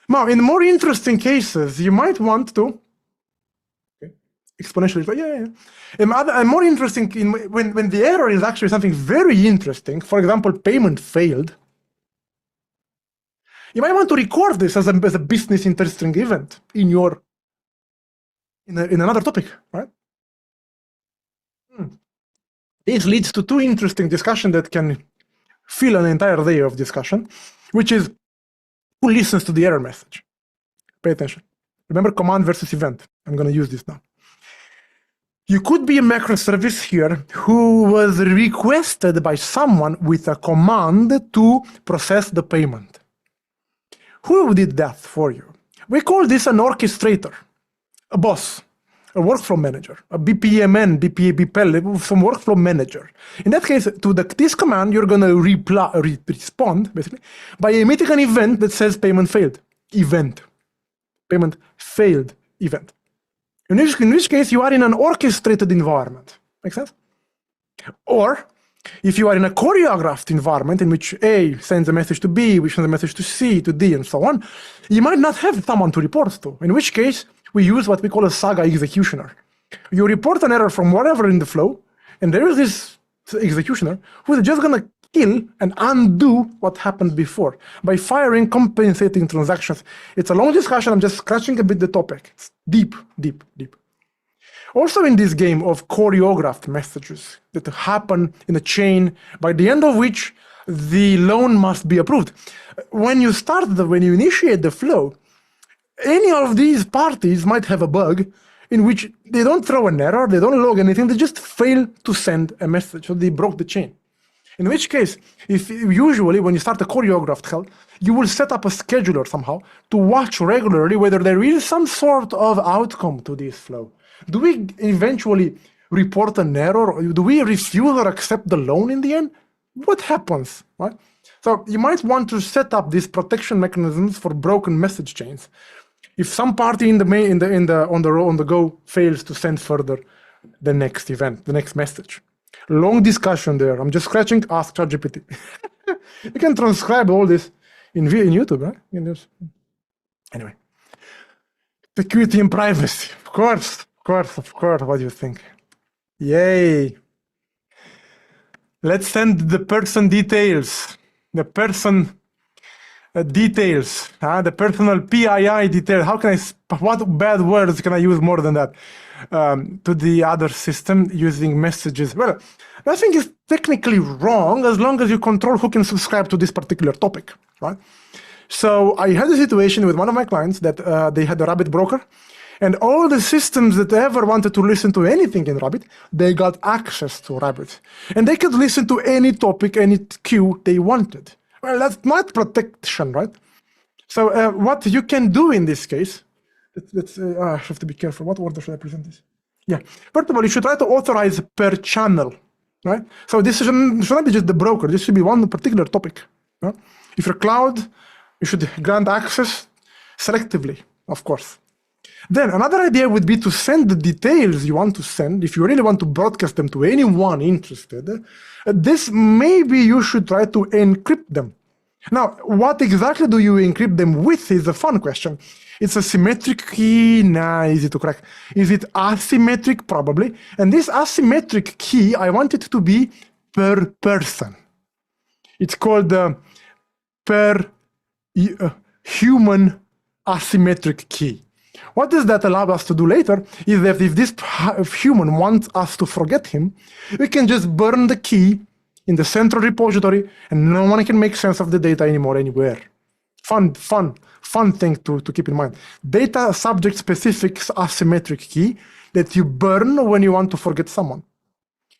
Now, in more interesting cases, you might want to exponentially try. And more interesting, when the error is actually something very interesting, for example, payment failed, you might want to record this as a business interesting event in another topic, right? This leads to two interesting discussions that can fill an entire day of discussion, which is who listens to the error message. Pay attention. Remember command versus event. I'm going to use this now. You could be a microservice here who was requested by someone with a command to process the payment. Who did that for you? We call this an orchestrator, a boss, a workflow manager, a BPMN, BPL, some workflow manager. In that case, to this command, you're going to respond, basically, by emitting an event that says payment failed. Event. Payment failed event. In which case, you are in an orchestrated environment. Make sense? Or, if you are in a choreographed environment in which A sends a message to B, which sends a message to C, to D, and so on, you might not have someone to report to, in which case we use what we call a saga executioner. You report an error from whatever in the flow, and there is this executioner who is just going to kill and undo what happened before by firing compensating transactions. It's a long discussion. I'm just scratching a bit the topic. It's deep, deep, deep. Also in this game of choreographed messages that happen in a chain, by the end of which the loan must be approved. When you initiate the flow, any of these parties might have a bug in which they don't throw an error, they don't log anything, they just fail to send a message, so they broke the chain. In which case, usually when you start a choreographed hell, you will set up a scheduler somehow to watch regularly whether there is some sort of outcome to this flow. Do we eventually report an error? Or do we refuse or accept the loan in the end? What happens, right? So you might want to set up these protection mechanisms for broken message chains. If some party on the go fails to send further the next event, the next message. Long discussion there. I'm just scratching. Ask ChatGPT. You can transcribe all this in YouTube, right? Anyway, security and privacy. Of course. What do you think? Yay. Let's send the person details. The person details. The personal PII detail. What bad words can I use more than that? To the other system using messages. Well, nothing is technically wrong as long as you control who can subscribe to this particular topic, right? So I had a situation with one of my clients that they had a Rabbit broker, and all the systems that ever wanted to listen to anything in Rabbit, they got access to Rabbit. And they could listen to any topic, any queue they wanted. Well, that's not protection, right? So what you can do in this case, I have to be careful. What order should I present this? Yeah. First of all, you should try to authorize per channel, right? So this should not be just the broker. This should be one particular topic. Right? If you're cloud, you should grant access selectively, of course. Then another idea would be to send the details you want to send. If you really want to broadcast them to anyone interested, this maybe you should try to encrypt them. Now, what exactly do you encrypt them with is a fun question. It's a symmetric key, easy to crack. Is it asymmetric? Probably. And this asymmetric key, I want it to be per person. It's called per human asymmetric key. What does that allow us to do later is that if this human wants us to forget him, we can just burn the key in the central repository and no one can make sense of the data anymore anywhere. Fun thing to keep in mind. Data subject specific asymmetric key that you burn when you want to forget someone.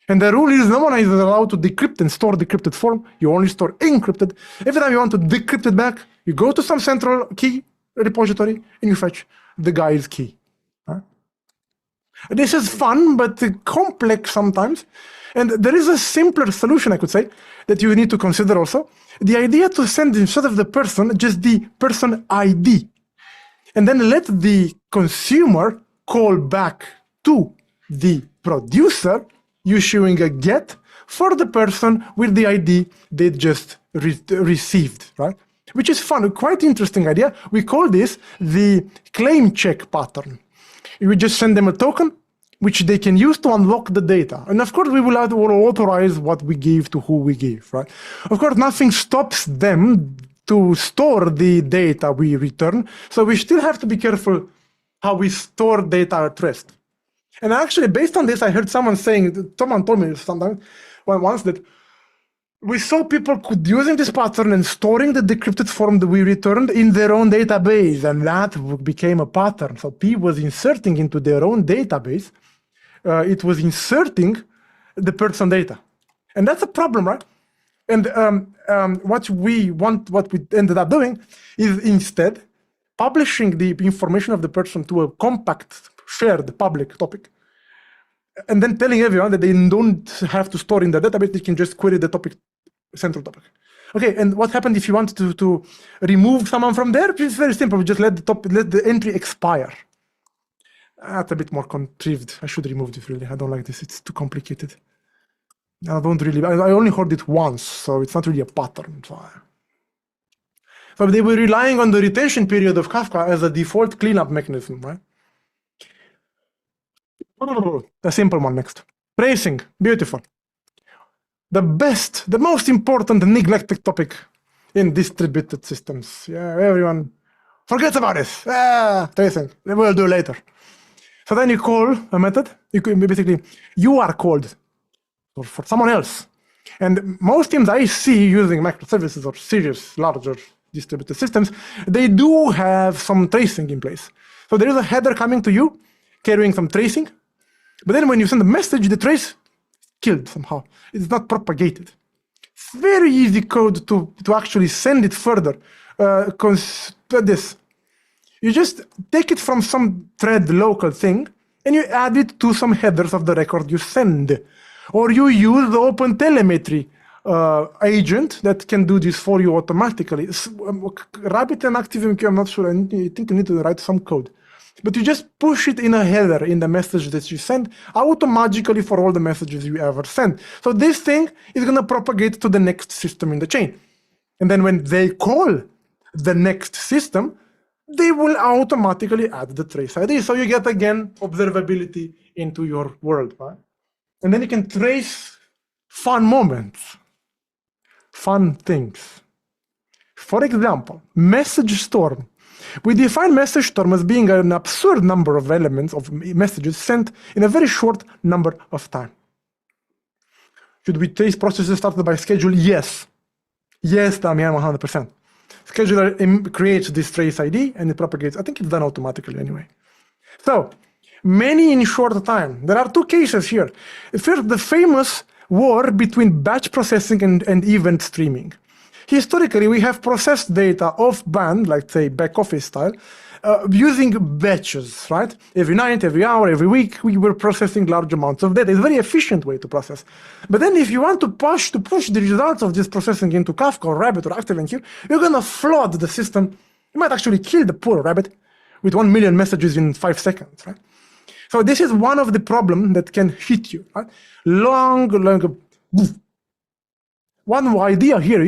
And the rule is no one is allowed to decrypt and store decrypted form. You only store encrypted. Every time you want to decrypt it back, you go to some central key repository and you fetch the guy's key. This is fun, but complex sometimes. And there is a simpler solution, I could say, that you need to consider also. The idea to send instead of the person, just the person ID. And then let the consumer call back to the producer issuing a GET for the person with the ID they just received, right? Which is fun, a quite interesting idea. We call this the claim check pattern. We just send them a token, which they can use to unlock the data. And of course, we will authorize what we give to who we give, right? Of course, nothing stops them to store the data we return. So we still have to be careful how we store data at rest. And actually, based on this, I heard someone told me sometimes once that we saw people using this pattern and storing the decrypted form that we returned in their own database, and that became a pattern. So P was inserting into their own database, it was inserting the person data. And that's a problem, right? And what we ended up doing is instead publishing the information of the person to a compact, shared public topic, and then telling everyone that they don't have to store in the database, they can just query the topic, central topic. Okay, and what happened if you want to remove someone from there? It's very simple. We just let the entry expire. That's a bit more contrived. I should remove this, really. I don't like this. It's too complicated. I only heard it once, so it's not really a pattern. So they were relying on the retention period of Kafka as a default cleanup mechanism, right? The simple one next. Tracing, beautiful. The most important neglected topic in distributed systems. Yeah, everyone forgets about this. Tracing, we'll do later. So then you call a method, you are called for someone else. And most teams I see using microservices or serious, larger distributed systems, they do have some tracing in place. So there is a header coming to you, carrying some tracing. But then when you send a message, the trace is killed somehow. It's not propagated. It's very easy code to actually send it further. This. You just take it from some thread local thing, and you add it to some headers of the record you send. Or you use the OpenTelemetry agent that can do this for you automatically. Rabbit and ActiveMQ, I'm not sure. I think you need to write some code. But you just push it in a header in the message that you send automatically for all the messages you ever send. So this thing is going to propagate to the next system in the chain. And then when they call the next system, they will automatically add the trace ID. So you get, again, observability into your world, right? And then you can trace fun moments, fun things. For example, message storm. We define message storm as being an absurd number of elements of messages sent in a very short number of time. Should we trace processes started by schedule? Yes. Yes, Damian, 100%. scheduler creates this trace ID and it propagates. I think it's done automatically anyway. So many in short time. There are two cases here. First, the famous war between batch processing and event streaming. Historically, we have processed data off-band, like say back office style, using batches, right? Every night, every hour, every week, we were processing large amounts of data. It's a very efficient way to process. But then if you want to push the results of this processing into Kafka or Rabbit or ActiveMQ, you're gonna flood the system. You might actually kill the poor Rabbit with 1 million messages in 5 seconds, right? So this is one of the problems that can hit you, right? One idea here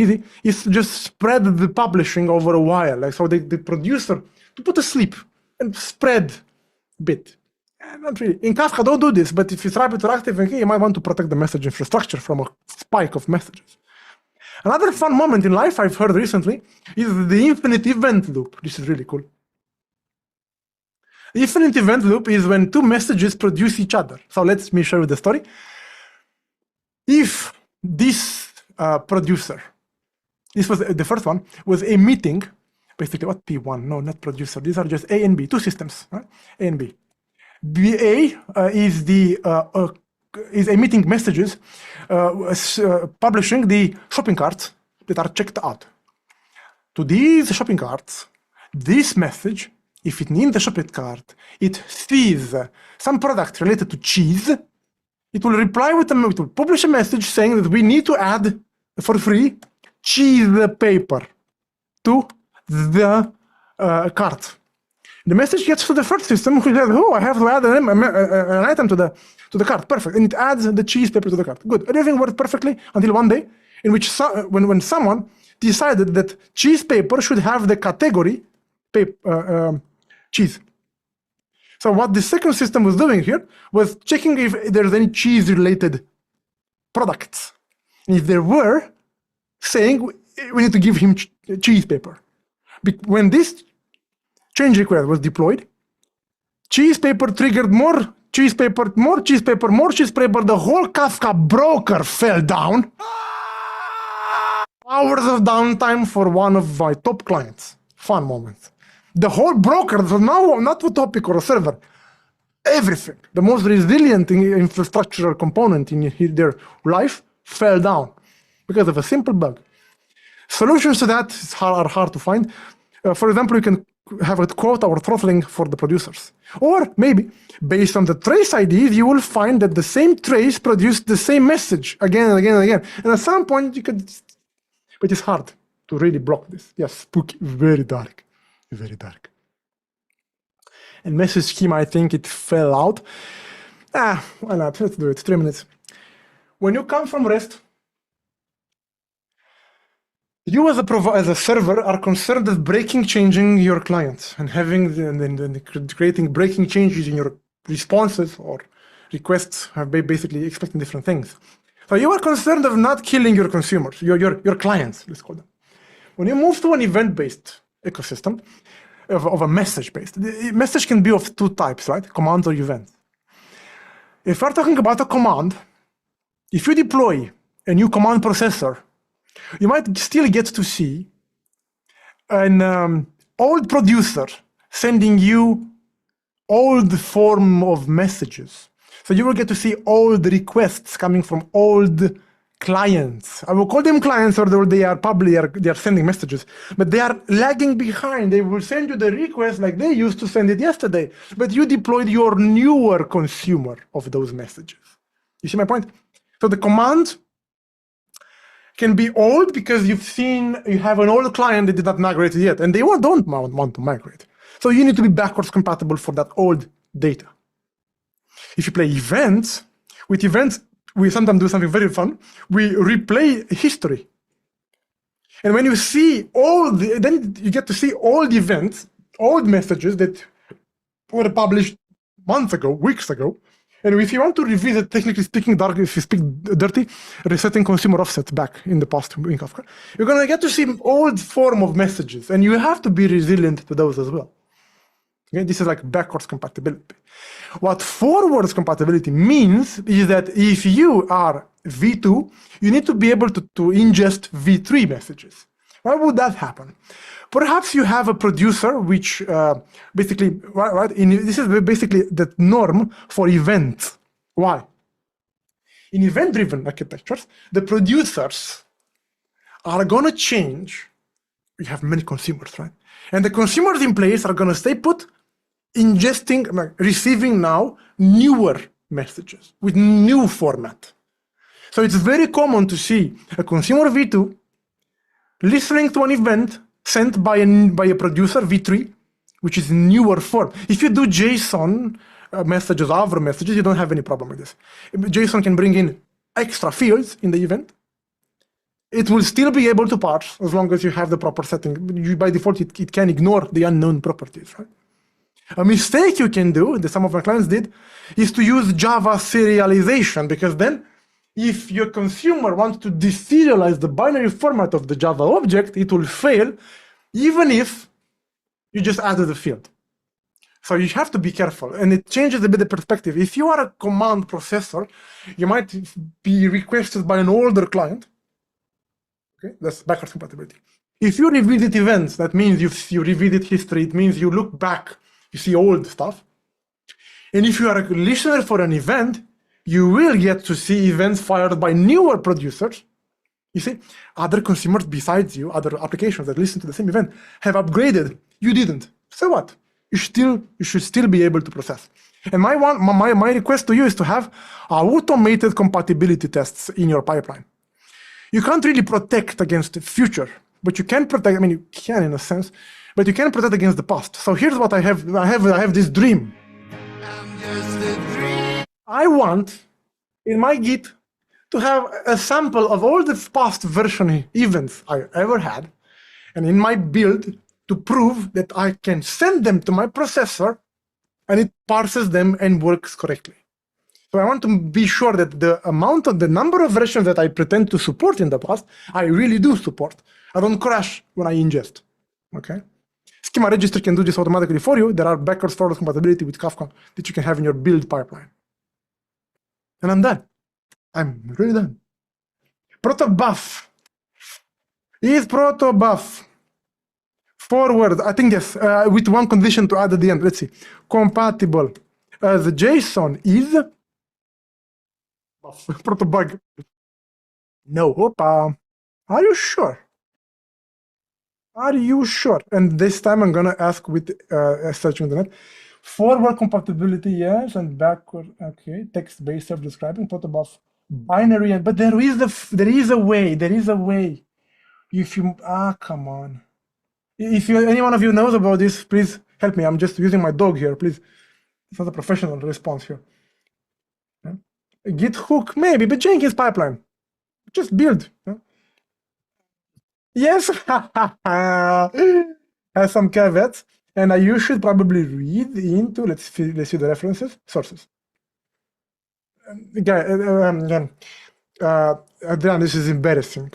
is to just spread the publishing over a while, like so the producer to put to sleep and spread a bit. Not really. In Kafka, don't do this, but if it's Rabbit or ActiveMQ, you might want to protect the message infrastructure from a spike of messages. Another fun moment in life I've heard recently is the infinite event loop. This is really cool. The infinite event loop is when two messages produce each other. So let me show you the story. If this producer, this was the first one, was emitting, basically what P1? No, not producer. These are just A and B, two systems, right? A and B. BA is emitting messages, publishing the shopping carts that are checked out. To these shopping carts, this message, if it needs the shopping cart, it sees some product related to cheese. It will reply with it will publish a message saying that we need to add for free cheese paper to the cart. The message gets to the first system, who says, "Oh, I have to add an item to the cart." Perfect, and it adds the cheese paper to the cart. Good. Everything worked perfectly until one day, in which when someone decided that cheese paper should have the category cheese. So what the second system was doing here was checking if there's any cheese-related products. And if there were, saying we need to give him cheese paper. When this change request was deployed, cheese paper triggered more cheese paper, more cheese paper, more cheese paper. The whole Kafka broker fell down. Hours of downtime for one of my top clients. Fun moment. The whole broker, so now not a topic or a server, everything, the most resilient infrastructural component in their life fell down because of a simple bug. Solutions to that are hard to find. For example, you can have a quota or throttling for the producers. Or maybe, based on the trace IDs, you will find that the same trace produced the same message again and again and again. And at some point, you could, but it's hard to really block this. Yes, spooky, very dark. Very dark. And message schema, I think it fell out. Why not? Let's do it. 3 minutes. When you come from REST, you as a server are concerned with changing your client and having creating breaking changes in your responses or requests, basically expecting different things. So you are concerned of not killing your consumers, your clients, let's call them. When you move to an event-based ecosystem, of a message-based. The message can be of two types, right? Commands or events. If we're talking about a command, if you deploy a new command processor, you might still get to see an old producer sending you old form of messages. So you will get to see old requests coming from old clients. I will call them clients, or they are sending messages, but they are lagging behind. They will send you the request like they used to send it yesterday, but you deployed your newer consumer of those messages. You see my point? So the command can be old because you have an old client that did not migrate yet, and they don't want to migrate. So you need to be backwards compatible for that old data. If you play events, with events, we sometimes do something very fun. We replay history. And when you see then you get to see old events, old messages that were published months ago, weeks ago. And if you want to revisit, technically speaking, if you speak dirty, resetting consumer offsets back in the past in Kafka, you're going to get to see old form of messages. And you have to be resilient to those as well. Okay? This is like backwards compatibility. What forwards compatibility means is that if you are V2, you need to be able to ingest V3 messages. Why would that happen? Perhaps you have a producer which basically, right? This is basically the norm for events. Why? In event-driven architectures, the producers are going to change. You have many consumers, right? And the consumers in place are going to stay put, ingesting, receiving now newer messages with new format. So it's very common to see a consumer V2 listening to an event sent by a producer V3, which is newer form. If you do JSON messages, other messages, you don't have any problem with this. JSON can bring in extra fields in the event. It will still be able to parse as long as you have the proper setting. By default, it can ignore the unknown properties, right? A mistake you can do, that some of my clients did, is to use Java serialization, because then if your consumer wants to deserialize the binary format of the Java object, it will fail, even if you just added a field. So you have to be careful, and it changes a bit the perspective. If you are a command processor, you might be requested by an older client. Okay, that's backwards compatibility. If you revisit events, that means you revisit history, it means you look back, you see old stuff. And if you are a listener for an event, you will get to see events fired by newer producers. You see, other consumers besides you, other applications that listen to the same event, have upgraded. You didn't. So what? You should still be able to process. And my request to you is to have automated compatibility tests in your pipeline. You can't really protect against the future, but you can protect. I mean, you can in a sense, but you can protect against the past. So here's what I have. I have this dream. I want in my Git to have a sample of all the past version events I ever had, and in my build to prove that I can send them to my processor and it parses them and works correctly. So I want to be sure that the number of versions that I pretend to support in the past, I really do support. I don't crash when I ingest, okay? Schema register can do this automatically for you. There are backwards forward compatibility with Kafka that you can have in your build pipeline. And I'm done. I'm really done. Protobuf. Is protobuf forward, I think yes, with one condition to add at the end. Let's see. Compatible as JSON is protobug. No. Opa. Are you sure? Are you sure? And this time I'm gonna ask with searching the net. Forward compatibility, yes, and backward, okay. Text-based self-describing, protobuf binary, but there is a way. If you come on. If any one of you knows about this, please help me. I'm just using my dog here, please. It's not a professional response here. Git hook, maybe, but Jenkins pipeline. Just build. Yes, has some caveats, and you should probably read into, let's see the references, sources. Adrian, this is embarrassing.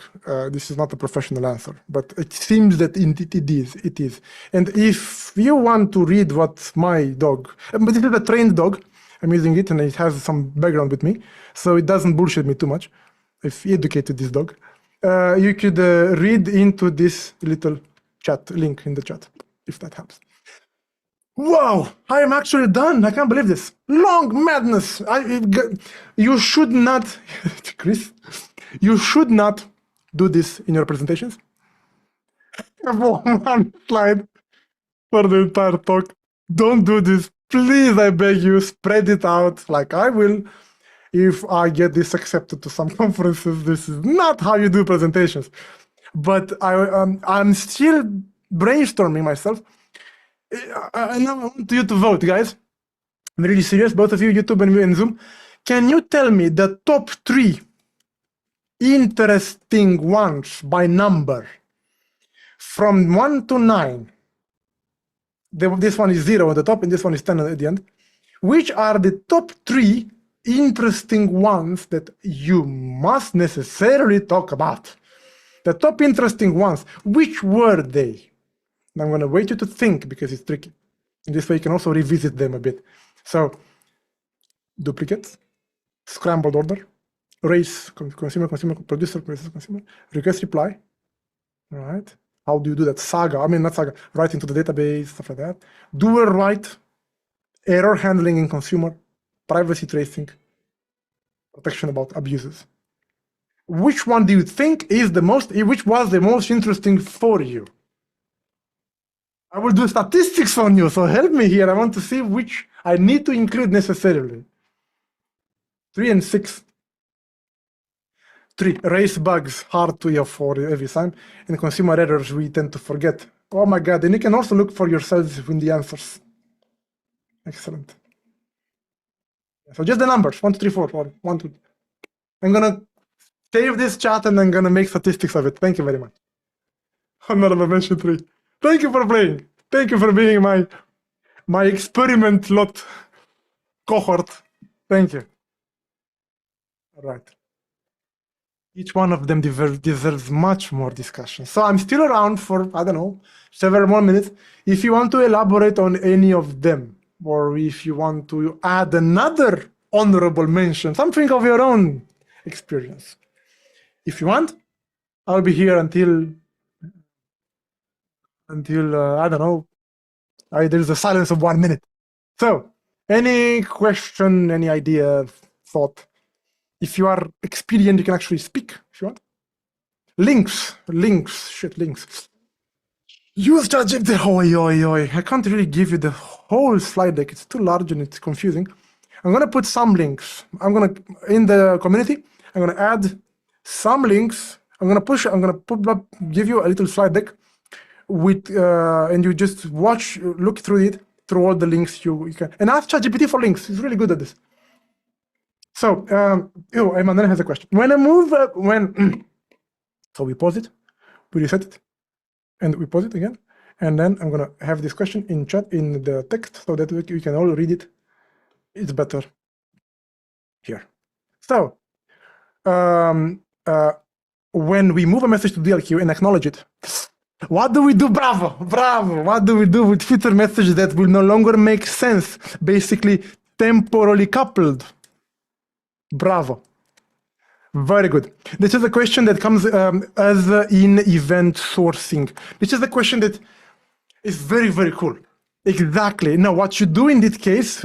This is not a professional answer, but it seems that it is. And if you want to read what my dog, but this is a trained dog, I'm using it and it has some background with me, so it doesn't bullshit me too much. I've educated this dog. You could read into this little chat link in the chat, if that helps. Wow, I am actually done. I can't believe this. Long madness. You should not, Chris, you should not do this in your presentations. Have one slide for the entire talk. Don't do this. Please, I beg you, spread it out like I will. If I get this accepted to some conferences, this is not how you do presentations. But I'm still brainstorming myself. I now want you to vote, guys. I'm really serious, both of you, YouTube and Zoom. Can you tell me the top 3 interesting ones by number from 1 to 9? This one is 0 at the top and this one is 10 at the end. Which are the top 3 interesting ones that you must necessarily talk about? The top interesting ones, which were they? And I'm going to wait you to think because it's tricky. And this way you can also revisit them a bit. So, duplicates, scrambled order, race, consumer, producer, request reply, All right. How do you do that? Saga, I mean, not Saga, write into the database, stuff like that. Dual write, error handling in consumer, privacy tracing, protection about abuses. Which one do you think is the most, which was the most interesting for you? I will do statistics on you, so help me here. I want to see which I need to include necessarily. 3 and 6. 3, raise bugs, hard to for every time. And consumer errors, we tend to forget. Oh my God, and you can also look for yourselves in the answers. Excellent. So just the numbers, 1, 2, 3, 4, or 1, 2. I'm gonna save this chat and I'm gonna make statistics of it. Thank you very much. Honorable mention 3. Thank you for playing. Thank you for being my experiment lot cohort. Thank you. All right. Each one of them deserves much more discussion. So I'm still around for, I don't know, several more minutes. If you want to elaborate on any of them, or if you want to add another honorable mention, something of your own experience. If you want, I'll be here until I don't know, there's a silence of 1 minute. So any question, any idea, thought? If you are experienced, you can actually speak if you want. Links. Use ChatGPT. I can't really give you the whole slide deck. It's too large and it's confusing. I'm gonna put some links. In the community, I'm gonna add some links. Give you a little slide deck with, and you just look through it, through all the links you can, and ask ChatGPT for links. It's really good at this. So, Emmanuel has a question. When I move, so we pause it, we reset it, and we pause it again, and then I'm gonna have this question in chat in the text so that you can all read it. It's better here. So, when we move a message to DLQ and acknowledge it, what do we do? Bravo! What do we do with future messages that will no longer make sense? Basically, temporally coupled. Bravo. Very good. This is a question that comes as in event sourcing. This is a question that is very, very cool. Exactly. Now, what you do in this case,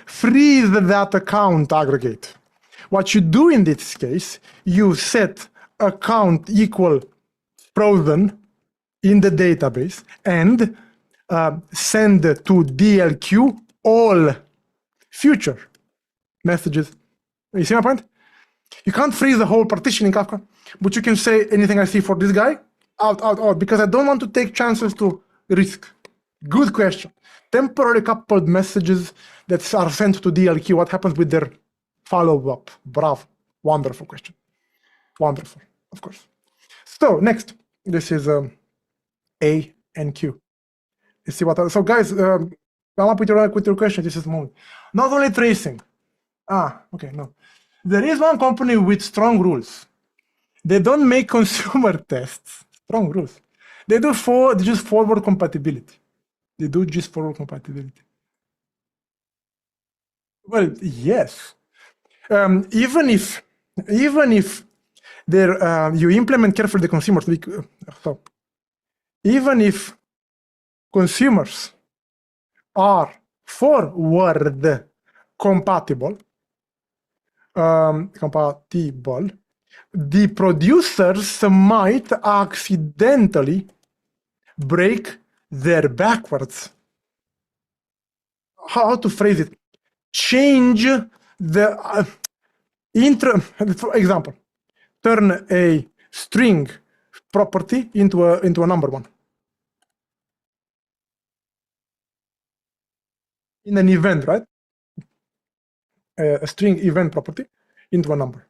freeze that account aggregate. What you do in this case, you set account equal frozen in the database and send to DLQ all future messages. You see my point? You can't freeze the whole partition in Kafka, but you can say anything I see for this guy, out, because I don't want to take chances to risk. Good question. Temporally coupled messages that are sent to DLQ, what happens with their follow-up? Bravo. Wonderful question. Wonderful, of course. So next, this is A and Q. You see what? So guys, come up with your question. This is the moment. Not only tracing. Okay, no. There is one company with strong rules. They don't make consumer tests. Strong rules. They just forward compatibility. They do just forward compatibility. Well, yes. Even if you implement carefully the consumers, so even if consumers are forward compatible, the producers might accidentally break their backwards. How to phrase it? Change the for example, turn a string property into a number one. In an event, right? A string event property into a number.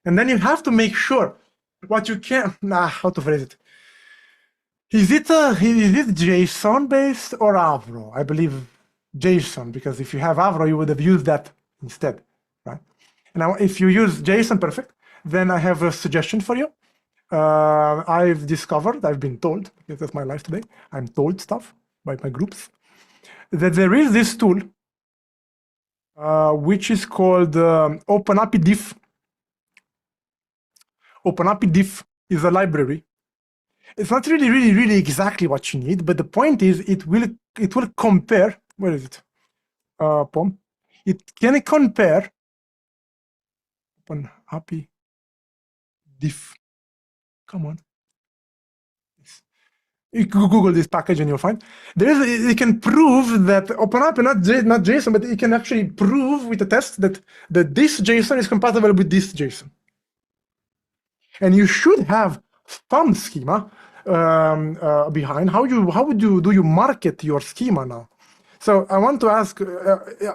And then you have to make sure what you can, how to phrase it. Is it JSON based or Avro? I believe JSON, because if you have Avro, you would have used that instead, right? Now, if you use JSON, perfect. Then I have a suggestion for you. I've been told, because that's my life today, I'm told stuff by my groups, that there is this tool which is called OpenAPI Diff. OpenAPI Diff is a library It's not really exactly what you need, but the point is it will compare. Where is it? POM. It can compare open API diff. Come on. You can Google this package and you'll find it can prove that OpenAPI, not JSON, but it can actually prove with a test that this JSON is compatible with this JSON. And you should have some schema behind. How would you do you market your schema now? So I want to ask: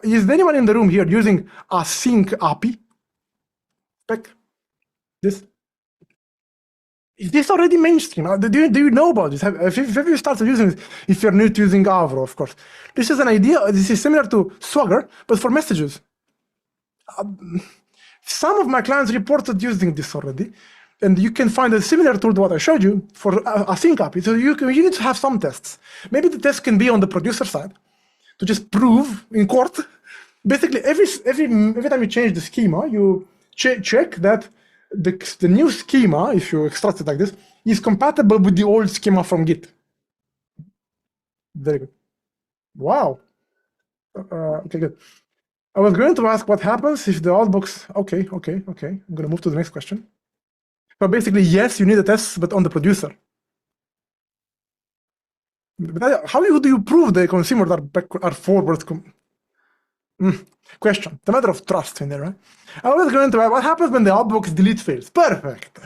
is anyone in the room here using async API spec? This. Is this already mainstream? Do you know about this? Have you started using this? If you're new to using Avro, of course. This is an idea. This is similar to Swagger, but for messages. Some of my clients reported using this already, and you can find a similar tool to what I showed you for async API. So you need to have some tests. Maybe the test can be on the producer side to just prove in court. Basically, every time you change the schema, you check that the new schema, if you extract it like this, is compatible with the old schema from Git. Very good. Wow. Okay, good. I was going to ask what happens if the outbox. Okay. I'm going to move to the next question. So basically, yes, you need a test, but on the producer. But how do you prove the consumers are forward? Question. The matter of trust in there, right? I was going to ask what happens when the outbox delete fails. Perfect.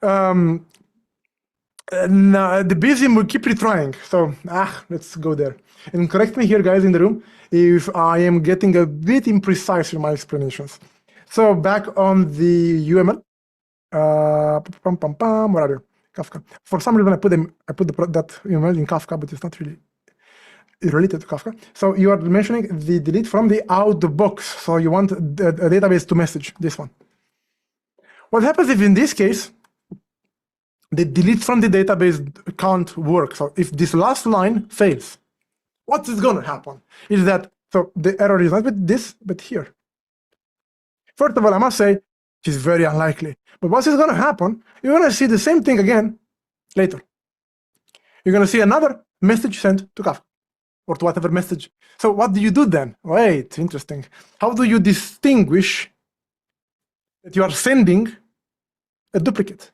No, the Bezium will keep retrying. So, let's go there. And correct me here, guys, in the room, if I am getting a bit imprecise in my explanations. So back on the UML. Where are you? Kafka. For some reason, I put that UML in Kafka, but it's not really related to Kafka. So you are mentioning the delete from the outbox. So you want a database to message this one. What happens if in this case, the delete from the database can't work? So if this last line fails, what is going to happen? Is that, so the error is not with this, but here. First of all, I must say, it's very unlikely. But what is going to happen? You're going to see the same thing again later. You're going to see another message sent to Kafka or to whatever message. So what do you do then? Wait, interesting. How do you distinguish that you are sending a duplicate?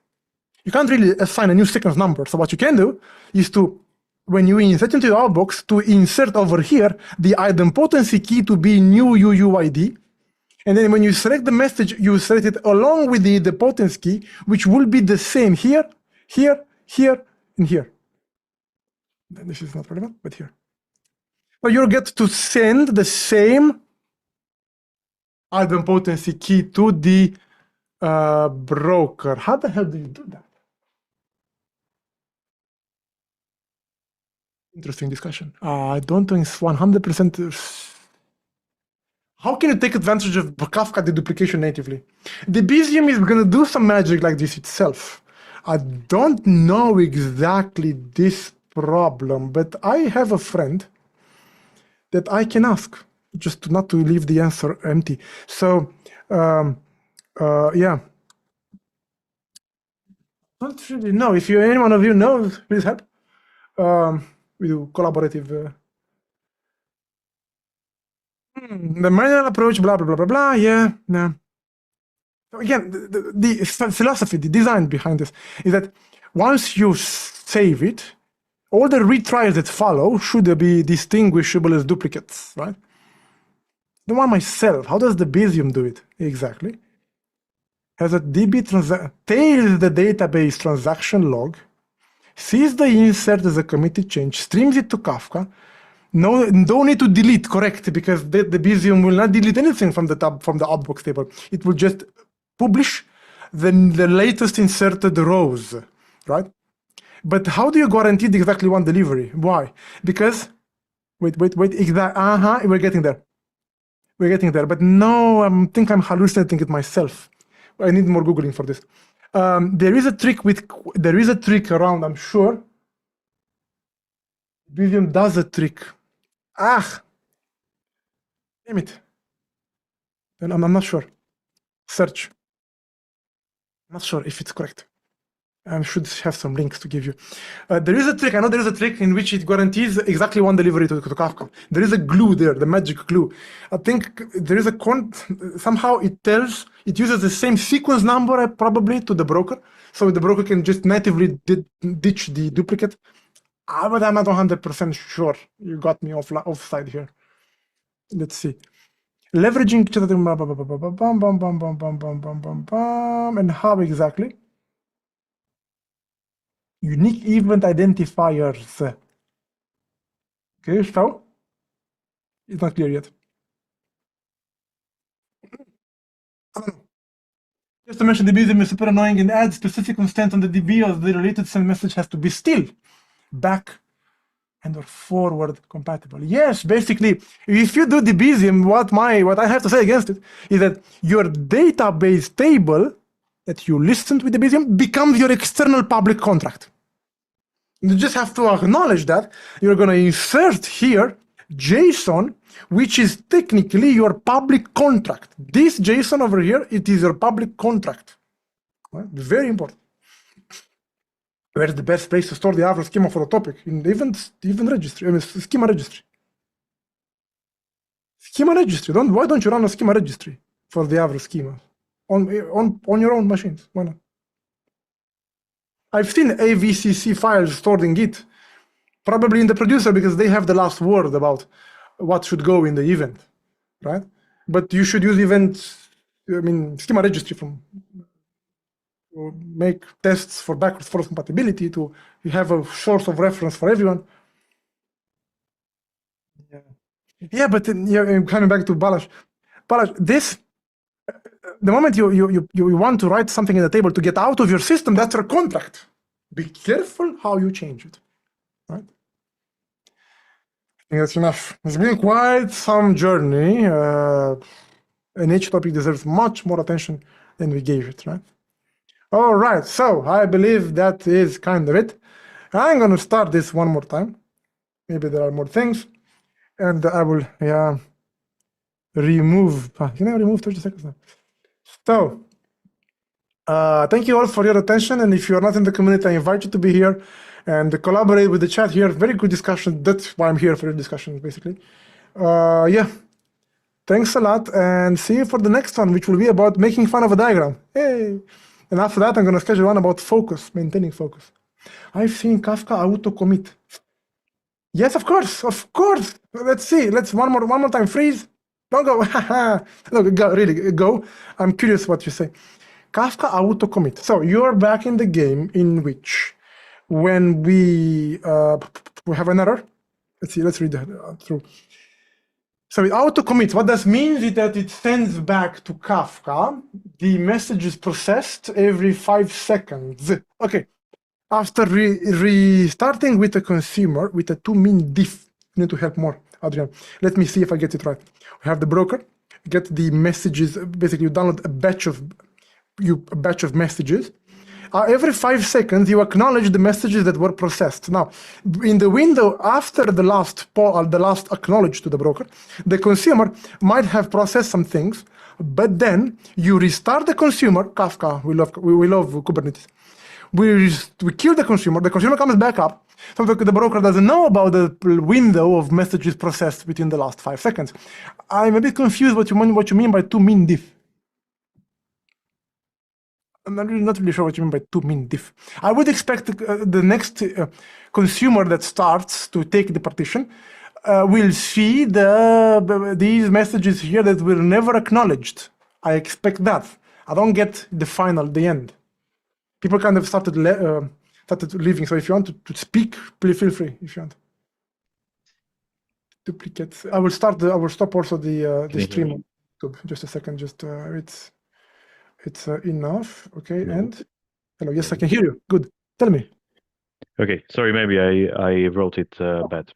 You can't really assign a new sequence number. So what you can do is to, when you insert into your outbox, to insert over here the idempotency key to be new UUID. And then when you select the message, you select it along with the idempotency key, which will be the same here, here, and here. This is not relevant, but here. So you'll get to send the same idempotency key to the broker. How the hell do you do that? Interesting discussion. I don't think it's 100%. How can you take advantage of Kafka deduplication natively? The Bezium is going to do some magic like this itself. I don't know exactly this problem, but I have a friend that I can ask, just not to leave the answer empty. So, yeah. Don't really know. If any one of you knows, please help. We do collaborative. The manual approach, blah, blah, blah, blah, blah. Yeah. So again, the philosophy, the design behind this is that once you save it, all the retries that follow should be distinguishable as duplicates, right? The one myself, how does the Bezium do it? Exactly. Has a DB tails the database transaction log, sees the insert as a committed change, streams it to Kafka. No, don't need to delete, correct, because the Bezium will not delete anything from the outbox table. It will just publish the latest inserted rows, right? But how do you guarantee the exactly one delivery? Why? Because, wait, we're getting there. But no, I think I'm hallucinating it myself. I need more Googling for this. There is a trick around, I'm sure. Bezium does a trick. Damn it. Then I'm not sure. Search. I'm not sure if it's correct. I should have some links to give you. There is a trick. I know there is a trick in which it guarantees exactly one delivery to Kafka. There is a glue there, the magic glue. I think there is a somehow it uses the same sequence number probably to the broker, so the broker can just natively ditch the duplicate. But I'm not 100% sure. You got me offside here. Let's see. Leveraging each other, and how exactly? Unique event identifiers. Okay, so it's not clear yet. Just to mention, the DBism is super annoying and adds specific constant on the DB or the related send message has to be still back and or forward compatible. Yes, basically, if you do DBism, what I have to say against it is that your database table that you listened with DBism becomes your external public contract. You just have to acknowledge that you're going to insert here JSON, which is technically your public contract. This JSON over here, it is your public contract. Right? Very important. Where's the best place to store the Avro schema for a topic? In the event registry, I mean, schema registry. Schema registry. Why don't you run a schema registry for the Avro schema on your own machines? Why not? I've seen AVCC files stored in Git, probably in the producer because they have the last word about what should go in the event, right? But you should use schema registry to make tests for backwards forward compatibility, to have a source of reference for everyone. Yeah, but coming back to Balázs, this, the moment you want to write something in the table to get out of your system, that's your contract. Be careful how you change it, right? I think that's enough. It's been quite some journey, and each topic deserves much more attention than we gave it, right? All right, so I believe that is kind of it. I'm going to start this one more time. Maybe there are more things, and I will remove. Can I remove 30 seconds now? So, thank you all for your attention, and if you are not in the community, I invite you to be here and collaborate with the chat here. Very good discussion. That's why I'm here, for your discussion, basically. Yeah, thanks a lot, and see you for the next one, which will be about making fun of a diagram. Hey! And after that, I'm going to schedule one about focus, maintaining focus. I've seen Kafka auto commit. Yes, of course, of course. Let's see. Let's one more time. Freeze. Don't go. No, go. Really, go. I'm curious what you say. Kafka auto commit. So you're back in the game in which, when we have an error. Let's see. Let's read that through. So it auto commits. What that means is that it sends back to Kafka the message is processed every 5 seconds. Okay. After restarting with a consumer with a 2min diff, you need to help more, Adrian. Let me see if I get it right. We have the broker, get the messages. Basically, you download a batch of messages. Every 5 seconds, you acknowledge the messages that were processed. Now, in the window after the last acknowledge to the broker, the consumer might have processed some things, but then you restart the consumer. Kafka, we love Kubernetes. We kill the consumer comes back up, so the broker doesn't know about the window of messages processed within the last 5 seconds. I'm a bit confused what you mean by 2min diff. I'm not really sure what you mean by 2min diff. I would expect the next consumer that starts to take the partition will see these messages here that were never acknowledged. I expect that. I don't get the end. People kind of started leaving. So if you want to speak, please feel free. If you want. Duplicate. I will stop also the stream on YouTube. Just a second. Just it's enough. Okay. No. And hello. Yes, I can hear you. Good. Tell me. Okay. Sorry. Maybe I wrote it bad.